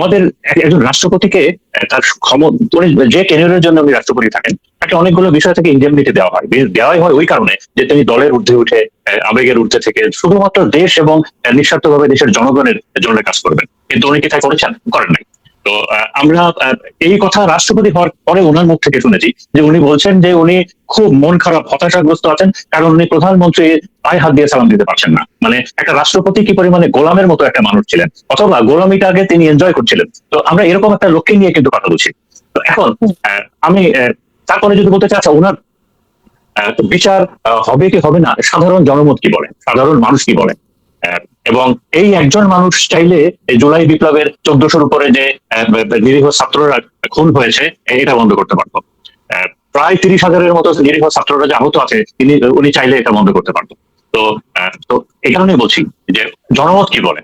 আমাদের একজন রাষ্ট্রপতিকে তার উনি যে টেনিয়রের জন্য উনি রাষ্ট্রপতি থাকেন, তাকে অনেকগুলো বিষয় থেকে ইনডেমনিটি দেওয়া হয়। দেওয়াই হয় ওই কারণে যে তিনি দলের ঊর্ধ্বে উঠে, আবেগের ঊর্ধ্বে থেকে শুধুমাত্র দেশ এবং নিঃস্বার্থভাবে দেশের জনগণের জন্য কাজ করবেন। কিন্তু উনি কি তাই করেছেন? করেন নাই। তো আমরা এই কথা রাষ্ট্রপতি হওয়ার পরে ওনার মুখ থেকে শুনেছি যে উনি বলছেন যে উনি খুব মন খারাপ, হতাশাগ্রস্ত আছেন, কারণ উনি প্রধানমন্ত্রী পায়ে হাত দিয়ে সালাম দিতে পারছেন না। মানে একটা রাষ্ট্রপতি কি পরিমাণে গোলামের মতো একটা মানুষ ছিলেন, অথবা গোলামিটাকে তিনি এনজয় করছিলেন। তো আমরা এরকম একটা লক্ষ্যে নিয়ে কিন্তু কথা বলছি। তো এখন আমি তারপরে যদি বলতে চাই, আচ্ছা ওনার বিচার হবে কি হবে না, সাধারণ জনমত কি বলে, সাধারণ মানুষ কি বলে? এবং এই একজন মানুষ চাইলে জুলাই বিপ্লবের 1400-র উপরে যে নিরীহ ছাত্ররা খুন হয়েছে এটা বন্ধ করতে পারতো। প্রায় 30,000-এর মতো নিরীহ ছাত্ররা যে আহত আছে উনি চাইলে এটা বন্ধ করতে পারতো। তো তো এই কারণে বলছি যে জনমত কি বলে,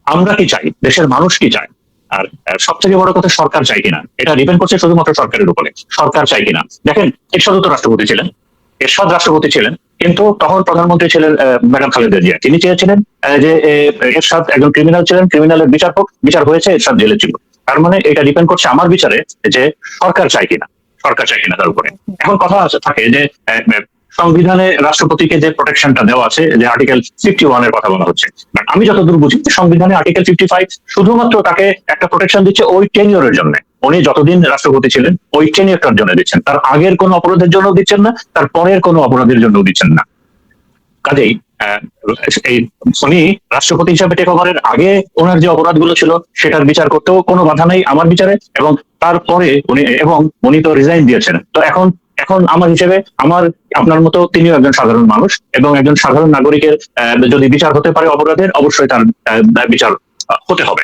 আমরা কি চাই, দেশের মানুষ কি চায়, আর সব থেকে বড় কথা সরকার চাই কিনা, এটা ডিপেন্ড করছে শুধুমাত্র সরকারের উপরে। সরকার চাই কিনা, দেখেন এরশাদও তো রাষ্ট্রপতি ছিলেন, এরশাদ রাষ্ট্রপতি ছিলেন, কিন্তু তখন প্রধানমন্ত্রী ছিলেন ম্যাডাম খালেদা জিয়া। তিনি চেয়েছিলেন যে এরশাদ একজন ক্রিমিনাল ছিলেন, ক্রিমিনালের বিচার হোক, বিচার হয়েছে, এরশাদ জেলে ছিল। তার মানে এটা ডিপেন্ড করছে আমার বিচারে যে সরকার চাই কিনা, সরকার চাই কিনা তার উপরে। এখন কথা থাকে যে সংবিধানে রাষ্ট্রপতিকে যে প্রোটেকশনটা দেওয়া আছে, যে আর্টিকেল 51 এর কথা বলা হচ্ছে, বাট আমি যতদূর বুঝি সংবিধানে আর্টিকেল 55 শুধুমাত্র তাকে একটা প্রোটেকশন দিচ্ছে ওই টেনিয়রের জন্য। উনি যতদিন রাষ্ট্রপতি ছিলেন ওই টেনিয়রটার জন্য দিচ্ছেন, তার আগের কোনো অপরাধের জন্য দিচ্ছেন না, তার পরের কোনো অপরাধের জন্য দিচ্ছেন না। কাজেই এই উনি রাষ্ট্রপতি হিসাবে টেক ওভারের আগে ওনার যে অপরাধগুলো ছিল সেটার বিচার করতেও কোনো বাধা নেই আমার বিচারে, এবং তারপরে উনি তো রিজাইন দিয়েছেন। তো এখন এখন আমার হিসেবে, আমার আপনার মতো তিনিও একজন সাধারণ মানুষ, এবং একজন সাধারণ নাগরিকের যদি বিচার হতে পারে অপরাধের, অবশ্যই তার বিচার হতে হবে।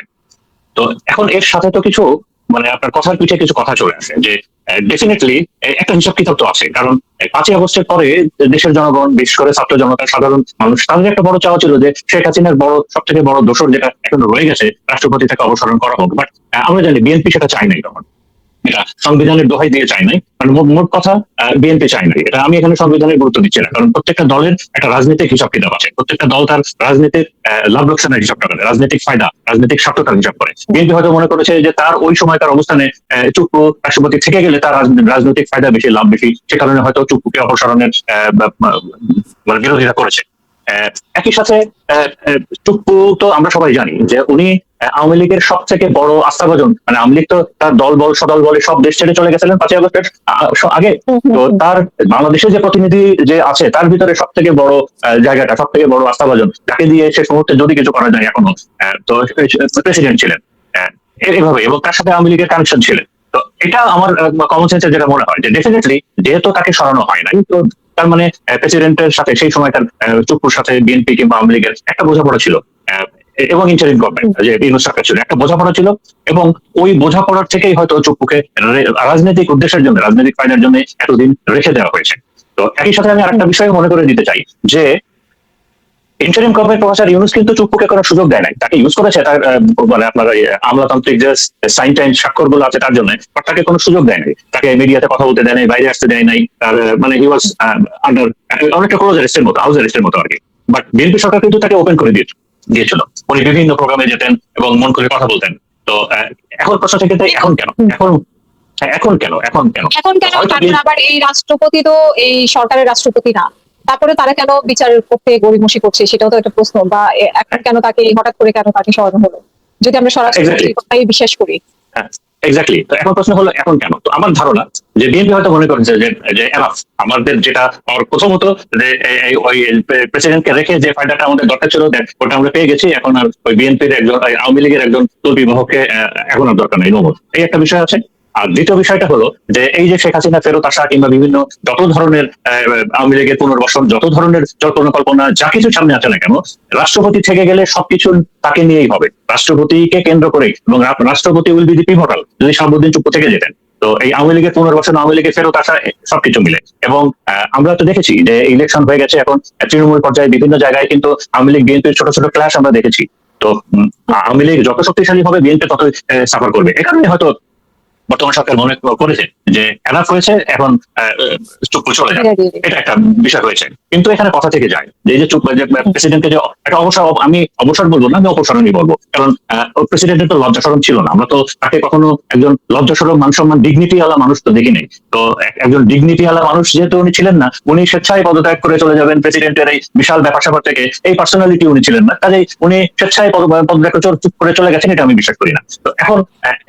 তো এখন এর সাথে তো কিছু, মানে আপনার কথার পিঠে কিছু কথা চলে আসে যে ডেফিনেটলি একটা হিসাব কিতাব তো আছে, কারণ 5ই আগস্টের পরে দেশের জনগণ, বিশেষ করে ছাত্র জনতা, সাধারণ মানুষ, তাদের একটা বড় চাওয়া ছিল যে শেখ হাসিনার সব থেকে বড় দোষর যেটা এখন রয়ে গেছে, রাষ্ট্রপতি থেকে অবসরণ করা হোক। বাট আমরা জানি বিএনপি সেটা চাই নাই তখন, এটা সংবিধানের দোহাই দিয়ে চাই নাই, মানে মোট কথা বিএনপি চাই নাই। এটা আমি এখানে সংবিধানের গুরুত্ব দিচ্ছি না, কারণ প্রত্যেকটা দলের একটা রাজনৈতিক হিসাব কিতাব আছে, প্রত্যেকটা দল তার রাজনীতির লাভ লোকসানের হিসাবটা করে, রাজনৈতিক ফায়দা, রাজনৈতিক স্বার্থতার হিসাব করে। বিএনপি হয়তো মনে করেছে যে তার ওই সময়কার অবস্থানে চুপ্পু রাষ্ট্রপতি থেকে গেলে তার রাজনৈতিক ফায়দা বেশি, লাভ বেশি, সে কারণে হয়তো চুপ্পুকে অপসারণের মানে বিরোধিতা করেছে। একই সাথে চুপ্পু তো আমরা সবাই জানি যে উনি আওয়ামী লীগের সব থেকে বড় আস্থাভাজন, মানে আওয়ামী লীগ তো তার দল বল সদল বলে সব দেশ ছেড়ে চলে গেছিলেন 5ই আগস্টের আগে। তো তার বাংলাদেশের যে প্রতিনিধি যে আছে তার ভিতরে সব থেকে বড় জায়গাটা, সব থেকে বড় আস্থাভাজন, যাকে দিয়ে শেষ মুহূর্তে যদি কিছু করা যায় এখনো, তো প্রেসিডেন্ট ছিলেন এভাবে, এবং তার সাথে আওয়ামী লীগের কানেকশন ছিলেন। তো এটা আমার কমন সেন্সে যেটা মনে হয় যে ডেফিনেটলি যেহেতু তাকে সরানো হয় নাই, তো তার মানে প্রেসিডেন্টের সাথে সেই সময়কার চুপ্পুর সাথে বিএনপি কিংবা আওয়ামী লীগের একটা বোঝাপড়া ছিল, এবং ইন্টারিম গভর্নমেন্ট যে ইউনূস সরকার ছিল, একটা বোঝাপড়া ছিল, এবং ওই বোঝাপড়ার থেকেই হয়তো চুপ্পুকে রাজনৈতিক উদ্দেশ্যের জন্য, রাজনৈতিক ফায়দার জন্য এতদিন রেখে দেওয়া হয়েছে। তো একই সাথে আমি আরেকটা বিষয় মনে করে দিতে চাই যে ইন্টারিম গভর্নমেন্ট প্রফেসর ইউনূস কিন্তু চুপ্পুকে কোনো সুযোগ দেয় নাই, তাকে ইউজ করেছে তার মানে আপনার আমলাতান্ত্রিক যে সাইন টাইন স্বাক্ষর গুলো আছে তার জন্য, বাট তাকে কোনো সুযোগ দেয় নাই, তাকে মিডিয়াতে কথা বলতে দেয় নাই, বাইরে আসতে দেয় নাই, তার মানে হি ওয়াজ আন্ডার অনেকটা ক্লোজ অ্যারেস্টের মতো, হাউস অ্যারেস্টের মতো আর কি। বাট বিএনপি সরকার কিন্তু তাকে ওপেন করে দিয়েছিল, উনি বিভিন্ন প্রোগ্রামে যেতেন এবং মন করে কথা বলতেন। তো এখন প্রশ্ন থেকে এখন কেন, এখন কেন, আবার এই রাষ্ট্রপতি তো এই সরকারের রাষ্ট্রপতি না, তারপরে তারা কেন বিচারের পক্ষে গড়িমসি করছে সেটাও তো একটা প্রশ্ন। বা এখন কেন তাকে হঠাৎ করে কেন তাকে সরানো হলো, যদি আমরা সরাসরি কথাই বিশ্বাস করি। এক্স্যাক্টলি। তো এখন প্রশ্ন হলো এখন কেন। তো আমার ধারণা যে বিএনপি হয়তো মনে করেছে যে এনাফ, আমাদের যেটা প্রথমত যে ওই প্রেসিডেন্টকে রেখে যে ফায়দাটা আমাদের দরকার ছিল ওটা আমরা পেয়ে গেছি, এখন আর ওই বিএনপির একজন, আওয়ামী লীগের একজন তল্পি বাহককে এখন আর দরকার নেই, নমর, এই একটা বিষয় আছে। আর দ্বিতীয় বিষয়টা হলো যে এই যে শেখ হাসিনা ফেরত আসা কিংবা বিভিন্ন যত ধরনের আওয়ামী লীগের পুনর্বাসন, যত ধরনের পরিকল্পনা যা কিছু সামনে আছে না কেন, রাষ্ট্রপতি থেকে গেলে সবকিছু তাকে নিয়েই হবে, রাষ্ট্রপতিকে কেন্দ্র করে, এবং রাষ্ট্রপতি উইল বি দি পিভটাল যদি শাহাবুদ্দিন চুপ্পু থেকে যেতেন। তো এই আওয়ামী লীগের পুনর্বাসন, আওয়ামী লীগের ফেরত আসা, সবকিছু মিলে। এবং আমরা তো দেখেছি যে ইলেকশন হয়ে গেছে, এখন তৃণমূল পর্যায়ে বিভিন্ন জায়গায় কিন্তু আওয়ামী লীগ বিএনপির ছোট ছোট ক্লাশ আমরা দেখেছি। তো আওয়ামী লীগ যত শক্তিশালী হবে বিএনপি তত সাফার করবে। এ কারণে হয়তো বর্তমান সরকার মনে করেছে যে এনাফ হয়েছে, এখন চুপ করে চলে যায়। এটা একটা বিষয় হয়েছে, কিন্তু এখানে কথা থেকে যায় যে এই যে চুপ যে প্রেসিডেন্টকে যে একটা অবসর, আমি অবসর বলবো না, আমি অপসারণই বলবো, কারণ প্রেসিডেন্টের তো লজ্জা শরম ছিল না। আমরা তো তাকে কখনো একজন লজ্জা শরম মান সম্মান ডিগনিটি আলা মানুষ তো দেখি নাই। তো একজন ডিগনিটি আলা মানুষ যেহেতু উনি ছিলেন না, উনি স্বেচ্ছায় পদত্যাগ করে চলে যাবেন প্রেসিডেন্টের এই বিশাল ব্যাপার স্যাপার থেকে, এই পার্সোনালিটি উনি ছিলেন না, কাজেই উনি স্বেচ্ছায় পদত্যাগ করে চুপ করে চলে গেছেন, এটা আমি বিশ্বাস করি না। তো এখন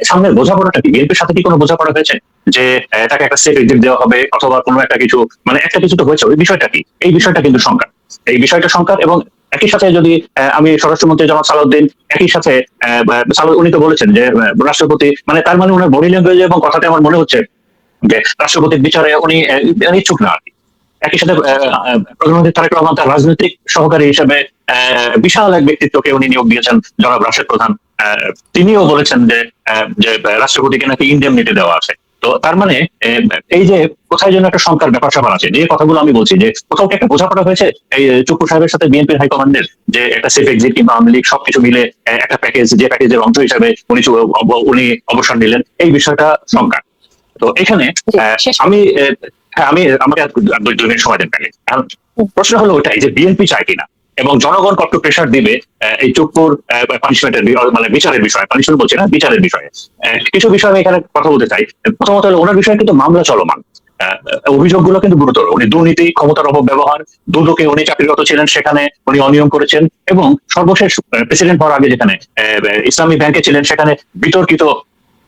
সামনের বোঝাপড়াটা কি? বিএনপির সাথে কি কোনো বোঝাপড়া হয়েছে যে তাকে একটা সেফ এক্সিট দেওয়া হবে অথবা কোনো একটা কিছু, মানে একটা কিছু তো হয়েছে, ওই বিষয়টা কি? এই বিষয়টা কিন্তু শঙ্কা, এই বিষয়টা শঙ্কা। এবং একই সাথে যদি আমি স্বরাষ্ট্রমন্ত্রী জনাব সালাউদ্দিন, একই সাথে উনি তো বলেছেন যে রাষ্ট্রপতি, মানে তার মানে ওনার বডি ল্যাঙ্গুয়েজ এবং কথাতে আমার মনে হচ্ছে যে রাষ্ট্রপতির বিচারে উনি ইচ্ছুক না আর কি। একই সাথে প্রধানমন্ত্রী তারেক রহমান তার রাজনৈতিক সহকারী হিসেবে বিশাল এক ব্যক্তিত্বকে উনি নিয়োগ দিয়েছেন, জনাব রাশেদ প্রধান। তিনিও বলেছেন যে রাষ্ট্রপতিকে নাকি ইনডেমনিটি দেওয়া আছে। তো তার মানে এই যে কোথায় যেন একটা শঙ্কার ব্যাপার স্যাপার আছে, যে কথাগুলো আমি বলছি যে কোথাও একটা বোঝাপড়া হয়েছে এই চুপ্পু সাহেবের সাথে বিএনপির হাইকমান্ডের, যে একটা সেফ এক্সিট কিংবা আওয়ামী লীগ সবকিছু মিলে একটা প্যাকেজ, যে প্যাকেজের অংশ হিসেবে উনি অবসর নিলেন, এই বিষয়টা শঙ্কা। তো এখানে আমি আমি আমাকে 2 মিনিট সময় দেন। প্রশ্ন হলো ওটাই যে বিএনপি চায় কিনা এবং জনগণ কত প্রেশার দিবে এই চুপ্পুর পানিশমেন্টের, মানে বিচারের বিষয়ে, পানিশমেন্ট বলছি না, বিচারের বিষয়ে। কিছু বিষয় আমি এখানে কথা বলতে চাই। প্রথমত হলো ওনার বিষয়ে কিন্তু মামলা চলমান, অভিযোগগুলো কিন্তু গুরুতর। উনি দুর্নীতি, ক্ষমতার অপব্যবহার, দুদকে উনি চাকরিরত ছিলেন, সেখানে উনি অনিয়ম করেছেন, এবং সর্বশেষ প্রেসিডেন্ট হওয়ার আগে যেখানে ইসলামী ব্যাংকে ছিলেন, সেখানে বিতর্কিত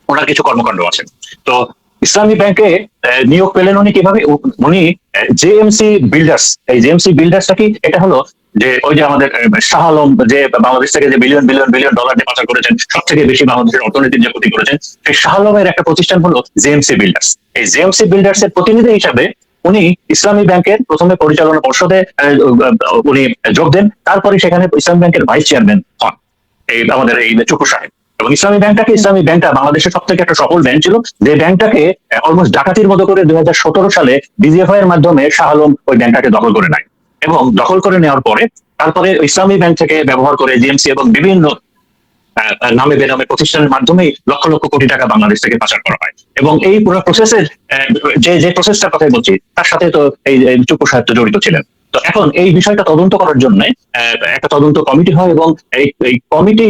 ওনার কিছু কর্মকাণ্ড আছে। তো ইসলামী ব্যাংকে নিয়োগ পেলেন উনি কিভাবে? উনি জেএমসি বিল্ডার্স, এই জেএমসি বিল্ডার্সটা কি? এটা হলো যে ওই যে আমাদের শাহ আলম, যে বাংলাদেশ থেকে যে বিলিয়ন বিলিয়ন বিলিয়ন ডলার যে পাচার করেছেন, সব থেকে বেশি বাংলাদেশের অর্থনীতির যে ক্ষতি করেছেন, সেই শাহ আলমের একটা প্রতিষ্ঠান হলো জেএমসি বিল্ডার্স। এই জেএমসি বিল্ডার্স এর প্রতিনিধি হিসাবে উনি ইসলামী ব্যাংকের প্রথমে পরিচালনা পর্ষদে উনি যোগ দেন, তারপরে সেখানে ইসলামী ব্যাংকের ভাইস চেয়ারম্যান হন এই আমাদের এই চুপ্পু সাহেব। এবং ইসলামী ব্যাংকটা বাংলাদেশের সব থেকে একটা সফল ব্যাংক ছিল, যে ব্যাংকটাকে অলমোস্ট ডাকাতির মতো করে 2017 সালে ডিজিএফআই এর মাধ্যমে শাহ আলম ওই ব্যাংকটাকে দখল করে নেয়। এবং দখল করে নেওয়ার পরে তারপরে ইসলামী ব্যাংক থেকে ব্যবহার করে জিএমসি এবং বিভিন্ন নামে বেনামে প্রতিষ্ঠানের মাধ্যমে লক্ষ লক্ষ কোটি টাকা বাংলাদেশ থেকে পাচার করা হয়। এবং এই পুরো প্রসেসের যে প্রসেসটার কথাই বলছি, তার সাথে তো এই চুপ্পু সাহেব জড়িত ছিলেন। তো এখন এই বিষয়টা তদন্ত করার জন্য একটা তদন্ত কমিটি হয়, এবং এই কমিটি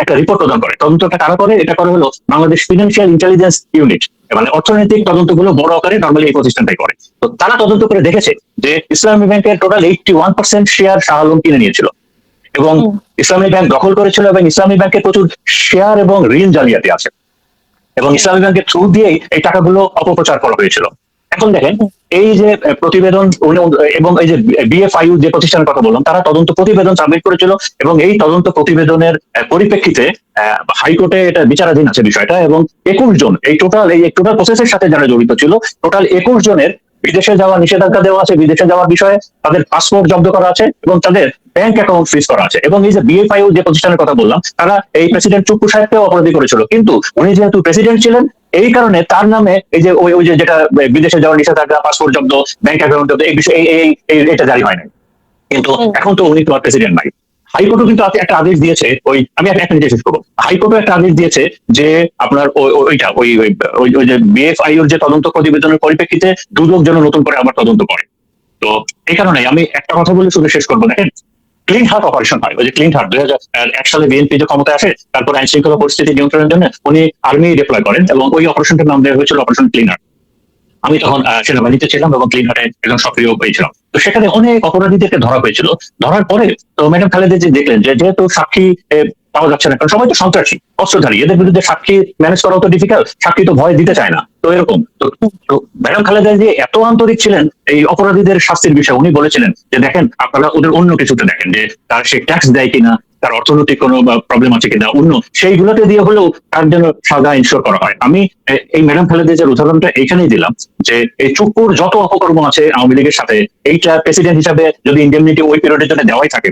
একটা রিপোর্ট প্রদান করে। তদন্তটা কারা করে? এটা করে হলো বাংলাদেশ ফিনান্সিয়াল ইন্টেলিজেন্স ইউনিট, মানে অর্থনৈতিক তদন্তগুলো বড় আকারে নর্মালি এই প্রতিষ্ঠানটাই করে। তো তারা তদন্ত করে দেখেছে যে ইসলামী ব্যাংকের টোটাল 81% শেয়ার শাহ আলম কিনে নিয়েছিল, এবং ইসলামী ব্যাংক দখল করেছিল, এবং ইসলামী ব্যাংকে প্রচুর শেয়ার এবং ঋণ জালিয়াতি আছে, এবং ইসলামী ব্যাংকের থ্রু দিয়েই এই টাকাগুলো অপপ্রচার করা হয়েছিল। এখন দেখেন এই যে প্রতিবেদন, এবং এই যে বিএফআইইউ যে প্রতিষ্ঠানের কথা বললাম, তারা তদন্ত প্রতিবেদন সাবমিট করেছিল, এবং এই তদন্ত প্রতিবেদনের পরিপ্রেক্ষিতে হাইকোর্টে এটা বিচারাধীন আছে বিষয়টা, এবং 21 জন এই টোটাল প্রসেসের সাথে যারা জড়িত ছিল, টোটাল 21 জনের বিদেশে যাওয়ার নিষেধাজ্ঞা দেওয়া আছে, বিদেশে যাওয়ার বিষয়ে তাদের পাসপোর্ট জব্দ করা আছে, এবং তাদের ব্যাংক অ্যাকাউন্ট ফ্রিজ করা আছে। এবং এই যে বিএফআইইউ যে প্রতিষ্ঠানের কথা বললাম, তারা এই প্রেসিডেন্ট চুপ্পু সাহেবকেও অপরাধী করেছিল, কিন্তু উনি যেহেতু প্রেসিডেন্ট ছিলেন, এই কারণে তার নামে এই যে ওই যে যেটা বিদেশে যাওয়ার নিষেধাজ্ঞা, পাসপোর্ট জব্দ, ব্যাংক অ্যাকাউন্ট জব্দ, এই বিষয়ে এটা জারি হয় নাই। কিন্তু এখন তো উনি তো আর প্রেসিডেন্ট নাই। হাইকোর্টও কিন্তু একটা আদেশ দিয়েছে, আমি একটা নিজে শেষ করবো। হাইকোর্টও একটা আদেশ দিয়েছে যে আপনার ওই যে বিএফআইইউর যে তদন্ত প্রতিবেদনের পরিপ্রেক্ষিতে দুদক যেন নতুন করে আবার তদন্ত করে। তো এই কারণে আমি একটা কথা বলে শুধু শেষ করবো। দেখেন, ক্লিন হার্ট অপারেশন হয়, ওই যে ক্লিন হার্ট 2001 সালে বিএনপি যে ক্ষমতায় আসে, তারপর আইন শৃঙ্খলা পরিস্থিতি নিয়ন্ত্রণের জন্য উনি আর্মি ডিপ্লয় করেন, এবং ওই অপারেশনটার নাম দেওয়া হয়েছিল অপারেশন ক্লিন হার্ট। আমি তখন সেনাবাহিনীতে ছিলাম, এবং ক্লিন হার্টে একদম সক্রিয় হয়েছিলাম। তো সেখানে অনেক অপরাধীদেরকে ধরা হয়েছিল। ধরার পরে তো ম্যাডাম খালেদা যে দেখলেন যে যেহেতু সাক্ষী পাওয়া যাচ্ছে না, কারণ সবাই তো সন্ত্রাসী, অস্ত্রধারী, এদের বিরুদ্ধে সাক্ষী ম্যানেজ করা তো ডিফিকাল্ট, সাক্ষী তো ভয় দিতে চায় না, তো এরকম। তো ম্যাডাম খালেদা যে এত আন্তরিক ছিলেন এই অপরাধীদের শাস্তির বিষয়ে, উনি বলেছিলেন যে দেখেন আপনারা ওদের অন্য কিছুতে দেখেন, যে তার সে ট্যাক্স দেয় কিনা, তার অর্থনৈতিক কোনো প্রবলেম আছে কিনা, অন্য সেইগুলোতে দিয়ে হলেও তার যেন সাজা ইনশোর করা হয়। আমি এই ম্যাডাম খালেদা যে উদাহরণটা এখানেই দিলাম, যে এই চুপ্পুর যত অপকর্ম আছে আওয়ামী লীগের সাথে, এইটা প্রেসিডেন্ট হিসাবে যদি ইন্ডেমনিটি ওই পিরিয়ডের জন্য দেওয়াই থাকে,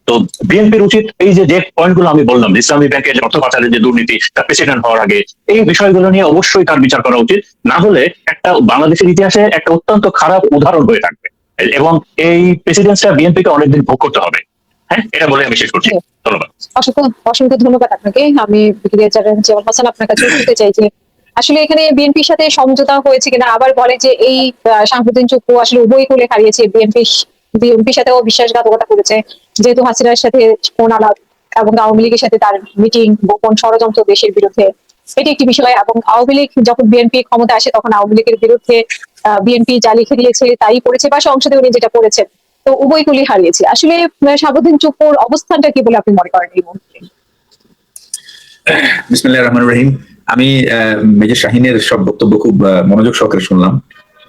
তো বিএনপির উচিত এই যে পয়েন্টগুলো আমি বললাম, ইসলামী ব্যাংকের যে অর্থ পাচারের যে দুর্নীতি, তার প্রেসিডেন্ট হওয়ার আগে এই বিষয়গুলো নিয়ে অবশ্যই তার বিচার করা উচিত। না হলে একটা বাংলাদেশের ইতিহাসে একটা অত্যন্ত খারাপ উদাহরণ হয়ে থাকবে, এবং এই প্রেসিডেন্টটা বিএনপিকে অনেকদিন ভোগ করতে হবে। হ্যাঁ, এটা বলে আমি শেষ করছি। ধন্যবাদ। অসংখ্য অসংখ্য ধন্যবাদ আপনাকে। আমি ব্রিগেডিয়ার জেনারেল জিয়াউল হাসান আপনার কাছে শুনতে চাই যে আসলে এখানে বিএনপির সাথে সমঝোতা হয়েছে কিনা, আবার বলে যে এই শামসুদ্দিন চুপ্পু আসলে উভয় কুলে হারিয়েছে, বিএনপির সাথেও বিশ্বাসঘাতকতা করেছে, যেহেতু হাসিনার সাথে ফোন আলাপ এবং আওয়ামী লীগের সাথে তার মিটিং, গোপন ষড়যন্ত্র দেশের বিরুদ্ধে, এটি একটি বিষয়। এবং আওয়ামী লীগ যখন বিএনপি ক্ষমতা আসে তখন আওয়ামী লীগের বিরুদ্ধে বিএনপি জালি খেলিয়েছে, তাই করেছে, বা সংসদে উনি যেটা করেছেন, তো উভয় কুলি হারিয়েছে। আসলে শাহাবুদ্দিন চুপ্পুর অবস্থানটা কি বলে আপনি মনে করেন এই মুহূর্তে? বিসমিল্লাহির রহমানির রহিম। আমি মেজর শাহিনের সব বক্তব্য খুব মনোযোগ সহকারে শুনলাম,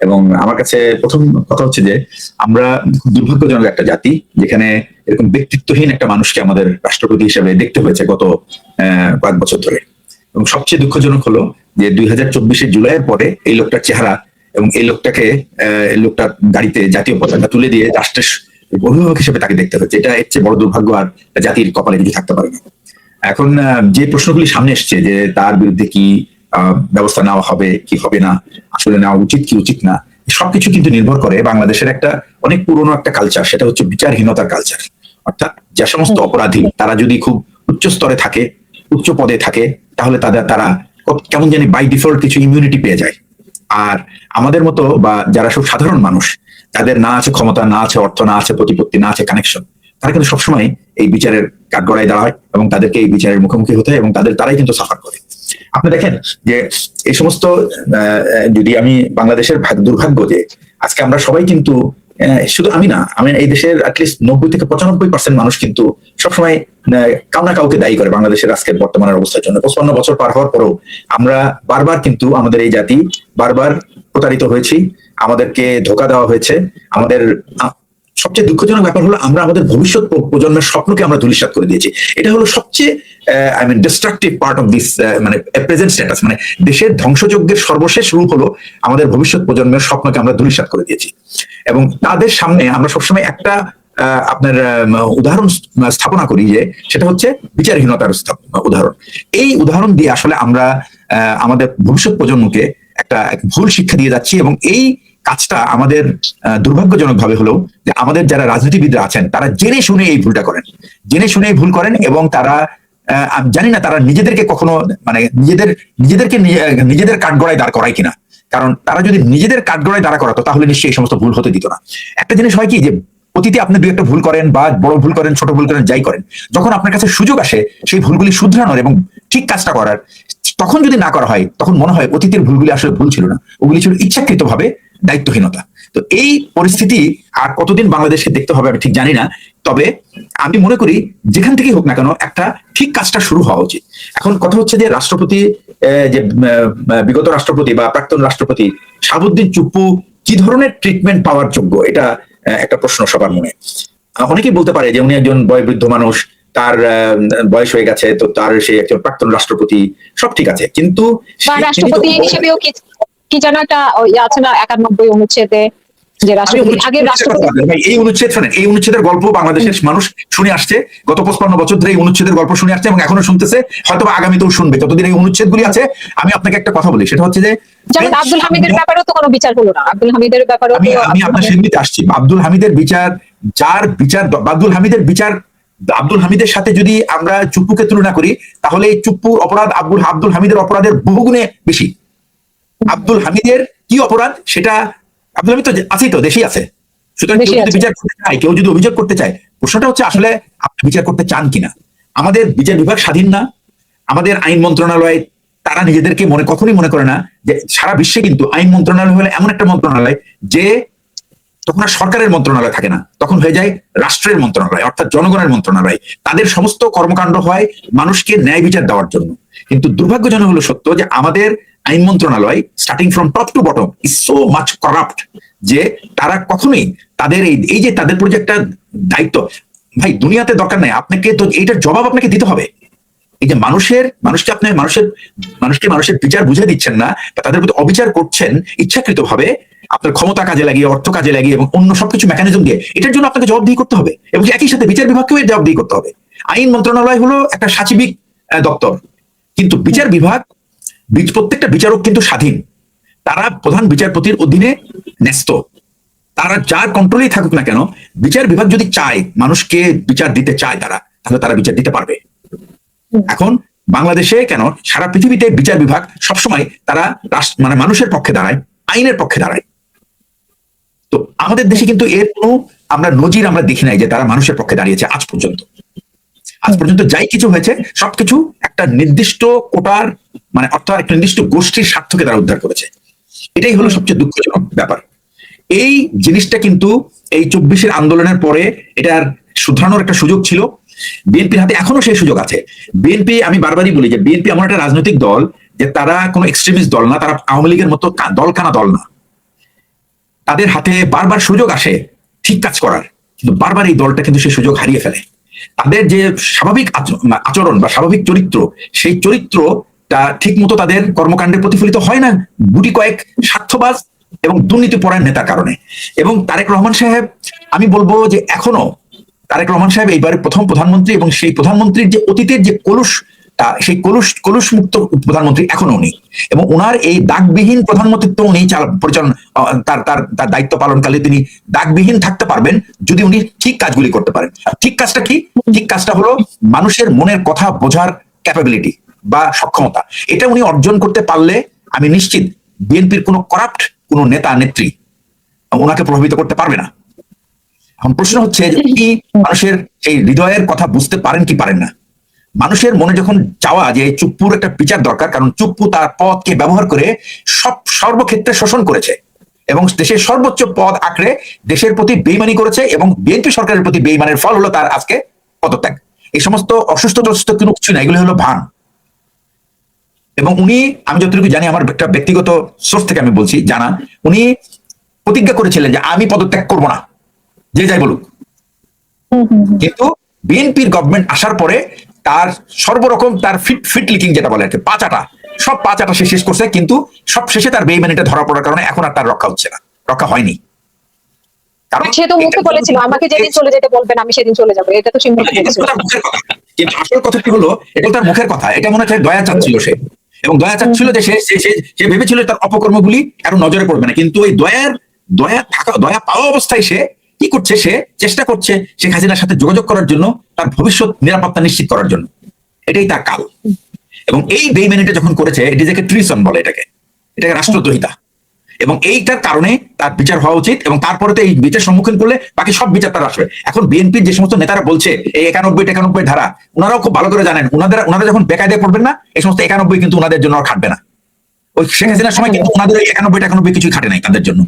এবং আমার কাছে প্রথম কথা হচ্ছে যে আমরা খুব দুর্ভাগ্যজনক একটা জাতি, যেখানে এরকম ব্যক্তিত্বহীন একটা মানুষকে আমাদের রাষ্ট্রপতি হিসেবে দেখতে হয়েছে গত কয়েক বছর ধরে। এবং সবচেয়ে দুঃখজনক হলো যে 2024 জুলাইয়ের পরে এই লোকটার চেহারা এবং এই লোকটা গাড়িতে জাতীয় পতাকা তুলে দিয়ে রাষ্ট্রের অভিভাবক হিসেবে তাকে দেখতে হচ্ছে। এটা এর চেয়ে বড় দুর্ভাগ্য আর জাতির কপালে কিছু থাকতে পারে না। এখন যে প্রশ্নগুলি সামনে এসছে যে তার বিরুদ্ধে কি ব্যবস্থা নেওয়া হবে কি হবে না, আসলে নেওয়া উচিত কি উচিত না, সবকিছু কিন্তু নির্ভর করে বাংলাদেশের একটা অনেক পুরনো একটা কালচার, সেটা হচ্ছে বিচারহীনতার কালচার। অর্থাৎ যে সমস্ত অপরাধী তারা যদি খুব উচ্চ স্তরে থাকে, উচ্চ পদে থাকে, তাহলে তারা কেমন জানি বাই ডিফল্ট কিছু ইমিউনিটি পেয়ে যায়। আর আমাদের মতো বা যারা সব সাধারণ মানুষ, যাদের না আছে ক্ষমতা, না আছে অর্থ, না আছে প্রতিপত্তি, না আছে কানেকশন, তারা কিন্তু সবসময় এই বিচারের কাঠগড়ায় দাঁড়ায় এবং তাদেরকে এই বিচারের মুখোমুখি হতে হয় এবং তারাই কিন্তু সাফার করে। আপনি দেখেন যে এই সমস্ত যদি আমি বাংলাদেশের দুর্ভাগ্য যে আজকে আমরা সবাই কিন্তু শুধু আমি এই দেশের অ্যাটলিস্ট 90 থেকে 95% মানুষ কিন্তু সবসময় কাউ না কাউকে দায়ী করে বাংলাদেশের আজকের বর্তমানের অবস্থার জন্য। 55 বছর পার হওয়ার পরেও আমরা বারবার কিন্তু আমাদের এই জাতি বারবার প্রতারিত হয়েছি, আমাদেরকে ধোঁকা দেওয়া হয়েছে। আমাদের সবচেয়ে দুঃখজনক ব্যাপার হলো আমরা আমাদের ভবিষ্যৎ প্রজন্মের স্বপ্নকে আমরা ধূলিসাৎ করে দিয়েছি। এটা হলো সবচেয়ে destructive part of this present status. মানে দেশের ধ্বংসযজ্ঞের সর্বশেষ রূপ হলো আমাদের ভবিষ্যৎ প্রজন্মের স্বপ্নকে আমরা ধূলিসাৎ করে দিয়েছি। এবং তাদের সামনে আমরা সবসময় একটা আপনার উদাহরণ স্থাপনা করি, যে সেটা হচ্ছে বিচারহীনতার উদাহরণ। এই উদাহরণ দিয়ে আসলে আমরা আমাদের ভবিষ্যৎ প্রজন্মকে একটা ভুল শিক্ষা দিয়ে যাচ্ছি। এবং এই কাজটা আমাদের দুর্ভাগ্যজনক ভাবে হলো যে আমাদের যারা রাজনীতিবিদরা আছেন তারা জেনে শুনে এই ভুলটা করেন, জেনে শুনে ভুল করেন। এবং তারা জানি না তারা নিজেদেরকে কখনো নিজেদের কাঠগড়ায় দাঁড় করায় কিনা, কারণ তারা যদি নিজেদের কাঠগড়ায় দাঁড়া করাতো তাহলে নিশ্চয়ই এই সমস্ত ভুল হতে দিত না। একটা জিনিস হয় কি, যে অতীতে আপনি দুই একটা ভুল করেন বা বড় ভুল করেন, ছোট ভুল করেন, যাই করেন, যখন আপনার কাছে সুযোগ আসে সেই ভুলগুলি শুধরানোর এবং ঠিক কাজটা করার, তখন যদি না করা হয় তখন মনে হয় অতীতের ভুলগুলি আসলে ভুল ছিল না, ওগুলি ছিল ইচ্ছাকৃতভাবে দায়িত্বহীনতা। তো এই পরিস্থিতি আর কতদিন বাংলাদেশকে দেখতে হবে আমি ঠিক জানি না, তবে আমি মনে করি যেখান থেকেই হোক না কেন একটা ঠিক কাজটা শুরু হওয়া উচিত। এখন কথা হচ্ছে যে রাষ্ট্রপতি, যে বিগত রাষ্ট্রপতি বা প্রাক্তন রাষ্ট্রপতি শাহাবুদ্দিন চুপ্পু কি ধরনের ট্রিটমেন্ট পাওয়ার যোগ্য, এটা একটা প্রশ্ন সবার মনে। অনেকেই বলতে পারে যে উনি একজন বয়োবৃদ্ধ মানুষ, তার বয়স হয়ে গেছে, তো তার সে একজন প্রাক্তন রাষ্ট্রপতি, সব ঠিক আছে, কিন্তু রাষ্ট্রপতি হিসেবেও কি যেন একটা আছে না 91 অনুচ্ছেদে, যে রাষ্ট্রপতি আগের রাষ্ট্রপতি। এই অনুচ্ছেদ শোনেন, এই অনুচ্ছেদের গল্প বাংলাদেশের মানুষ শুনে আসছে গত 55 বছর ধরে। এই অনুচ্ছেদের গল্প শুনে আসছে এবং এখনো শুনতেছে, হয়তো আগামীতেও শুনবে যতদিন এই অনুচ্ছেদগুলি আছে। আমি আপনাকে একটা কথা বলি, সেটা হচ্ছে যে যেমন আব্দুল হামিদের ব্যাপারেও তো কোনো বিচার হলো না। আব্দুল হামিদের ব্যাপারেও আমি আপনার সেদিকে আসছি। আব্দুল হামিদের বিচার, আব্দুল হামিদের সাথে যদি আমরা চুপ্পুকে তুলনা করি, তাহলে এই চুপ্পুর অপরাধ আব্দুল হামিদের অপরাধের বহুগুণে বেশি। আব্দুল হামিদের কি অপরাধ, সেটা আব্দুল হামিদ তো আছেই, তো দেশেই আছে। সুতরাং কেউ যদি অভিযোগ করতে চায়, প্রশ্নটা হচ্ছে আসলে আপনি বিচার করতে চান কিনা। আমাদের বিচার বিভাগ স্বাধীন না, আমাদের আইন মন্ত্রণালয় তারা নিজেদেরকে কখনোই মনে করে না যে সারা বিশ্বে কিন্তু আইন মন্ত্রণালয় হলে এমন একটা মন্ত্রণালয় যে তখন আর সরকারের মন্ত্রণালয় থাকে না, তখন হয়ে যায় রাষ্ট্রের মন্ত্রণালয়, অর্থাৎ জনগণের মন্ত্রণালয়। তাদের সমস্ত কর্মকাণ্ড হয় মানুষকে ন্যায় বিচার দেওয়ার জন্য। কিন্তু দুর্ভাগ্যজনক হলো সত্য যে আমাদের আইন মন্ত্রণালয় starting from top to bottom is so much corrupt, যে তারা কখনোই তাদের এই যে তাদের প্রতি একটা দায়িত্ব, ভাই দুনিয়াতে দরকার নাই আপনাকে, তো এইটার জবাব আপনাকে দিতে হবে। এই যে মানুষের বিচার বুঝে দিচ্ছেন না, তাদের প্রতি অবিচার করছেন ইচ্ছাকৃত ভাবে, আপনার ক্ষমতা কাজে লাগিয়ে, অর্থ কাজে লাগিয়ে এবং অন্য সবকিছু মেকানিজম দিয়ে, এটার জন্য আপনাকে জবাবদিহি করতে হবে। এবং একই সাথে বিচার বিভাগকেও জবাবদিহি করতে হবে। আইন মন্ত্রণালয় হলো একটা সাচিবিক দপ্তর, কিন্তু বিচার বিভাগ, প্রত্যেকটা বিচারক কিন্তু স্বাধীন, তারা প্রধান বিচারপতির অধীনে ন্যস্ত, তারা যার কন্ট্রোলেই থাকুক না কেন, বিচার বিভাগ যদি চায় মানুষকে বিচার দিতে চায় তাহলে তারা বিচার দিতে পারবে। এখন বাংলাদেশে কেন, সারা পৃথিবীতে বিচার বিভাগ সবসময় তারা মানে মানুষের পক্ষে দাঁড়ায়, আইনের পক্ষে দাঁড়ায়। তো আমাদের দেশে কিন্তু এর কোনো আমরা নজির আমরা দেখি নাই যে তারা মানুষের পক্ষে দাঁড়িয়েছে আজ পর্যন্ত। আজ পর্যন্ত যাই কিছু হয়েছে সবকিছু একটা নির্দিষ্ট কোটার মানে অর্থাৎ একটা নির্দিষ্ট গোষ্ঠীর স্বার্থকে তারা উদ্ধার করেছে। এটাই হলো সবচেয়ে দুঃখজনক ব্যাপার। এই জিনিসটা কিন্তু এই 24-এর আন্দোলনের পরে এটার শুধরানোর একটা সুযোগ ছিল। বিএনপির হাতে এখনো সেই সুযোগ আছে। বিএনপি, আমি বারবারই বলি যে বিএনপি এমন একটা রাজনৈতিক দল যে তারা কোনো এক্সট্রিমিস্ট দল না, তারা আওয়ামী লীগের মতো দলকানা দল না। তাদের হাতে বারবার সুযোগ আসে ঠিক কাজ করার, কিন্তু বারবার এই দলটা কিন্তু সেই সুযোগ হারিয়ে ফেলে। তাদের যে স্বাভাবিক আচরণ বা স্বাভাবিক চরিত্র, সেই চরিত্রটা ঠিক মতো তাদের কর্মকাণ্ডে প্রতিফলিত হয় না গুটি কয়েক স্বার্থবাজ এবং দুর্নীতিপরায়ণ নেতার কারণে। এবং তারেক রহমান সাহেব, আমি বলবো যে এখনো তারেক রহমান সাহেব এইবারে প্রথম প্রধানমন্ত্রী, এবং সেই প্রধানমন্ত্রীর যে অতীতের যে সেই কলুষ মুক্ত প্রধানমন্ত্রী এখনো উনি, এবং ওনার এই দাগবিহীন প্রধানমন্ত্রিত্ব উনি পরিচালনা তার দায়িত্ব পালনকালে তিনি দাগবিহীন থাকতে পারবেন যদি উনি ঠিক কাজগুলি করতে পারেন। ঠিক কাজটা কি? ঠিক কাজটা হলো মানুষের মনের কথা বোঝার ক্যাপাবিলিটি বা সক্ষমতা। এটা উনি অর্জন করতে পারলে আমি নিশ্চিত বিএনপির কোনো করাপ্ট কোনো নেতা নেত্রী ওনাকে প্রভাবিত করতে পারবে না। এখন প্রশ্ন হচ্ছে যে উনি মানুষের সেই হৃদয়ের কথা বুঝতে পারেন কি পারেন না। মানুষের মনে যখন চাওয়া যে চুপ্পুর একটা বিচার দরকার, কারণ চুপ্পু তার পদকে ব্যবহার করে সর্বক্ষেত্রে শোষণ করেছে এবং দেশের সর্বোচ্চ পদ আঁকড়ে দেশের প্রতি বেইমানি করেছে, এবং বিএনপি সরকারের প্রতি বেইমানের ফল হলো তার আজকে পদত্যাগ। এই সমস্ত অসুস্থ কোনো কিছু না, এগুলো হলো ভান। এবং উনি, আমি যতটুকু জানি, আমার একটা ব্যক্তিগত সোর্স থেকে আমি বলছি জানা, উনি প্রতিজ্ঞা করেছিলেন যে আমি পদত্যাগ করব না, যে যাই বলুক। কিন্তু বিএনপির গভর্নমেন্ট আসার পরে তার সর্বরকম তার ফিট লিকিং যেটা বলে আর কি, পাচাটা সে শেষ করছে, কিন্তু সব শেষে তার বেইমানিটা ধরা পড়ার কারণে এখন আর তার রক্ষা হচ্ছে না, রক্ষা হয়নি। সে তো মুখে বলেছিল আমাকে যেদিন চলে যেতে বলবেন আমি সেদিন চলে যাবো, এটা তো সিম্পল বলেছিল। কিন্তু আসল কথাটি হলো এটা তার মুখের কথা, এটা মনে হয় দয়া চাচ্ছিল সে, এবং দয়া চাচ্ছিল যে সে ভেবেছিল তার অপকর্মগুলি কারো নজরে পড়বে না। কিন্তু ওই দয়া পাওয়া অবস্থায় সে কি করছে? সে চেষ্টা করছে শেখ হাসিনার সাথে যোগাযোগ করার জন্য, তার ভবিষ্যৎ নিরাপত্তা নিশ্চিত করার জন্য। এটাই তার কাল। এবং এই বেইমানিটা যখন করেছে, এটাকে ট্রিসন বলে, এটাকে রাষ্ট্রদ্রোহিতা, এবং এইটার কারণে তার বিচার হওয়া উচিত। এবং তারপরে তো এই বিচার সম্মুখীন করলে বাকি সব বিচার তার আসবে। এখন বিএনপির যে সমস্ত নেতারা বলছে এই 91 ধারা, ওনারাও খুব ভালো করে জানেন ওনারা যখন বেকায়দায় পড়বেন না, এই সমস্ত 91 কিন্তু ওনাদের জন্য আর খাটবে না। ওই শেখ হাসিনার সময় কিন্তু ওনাদের 91 কিছুই খাটে নাই তাদের জন্য।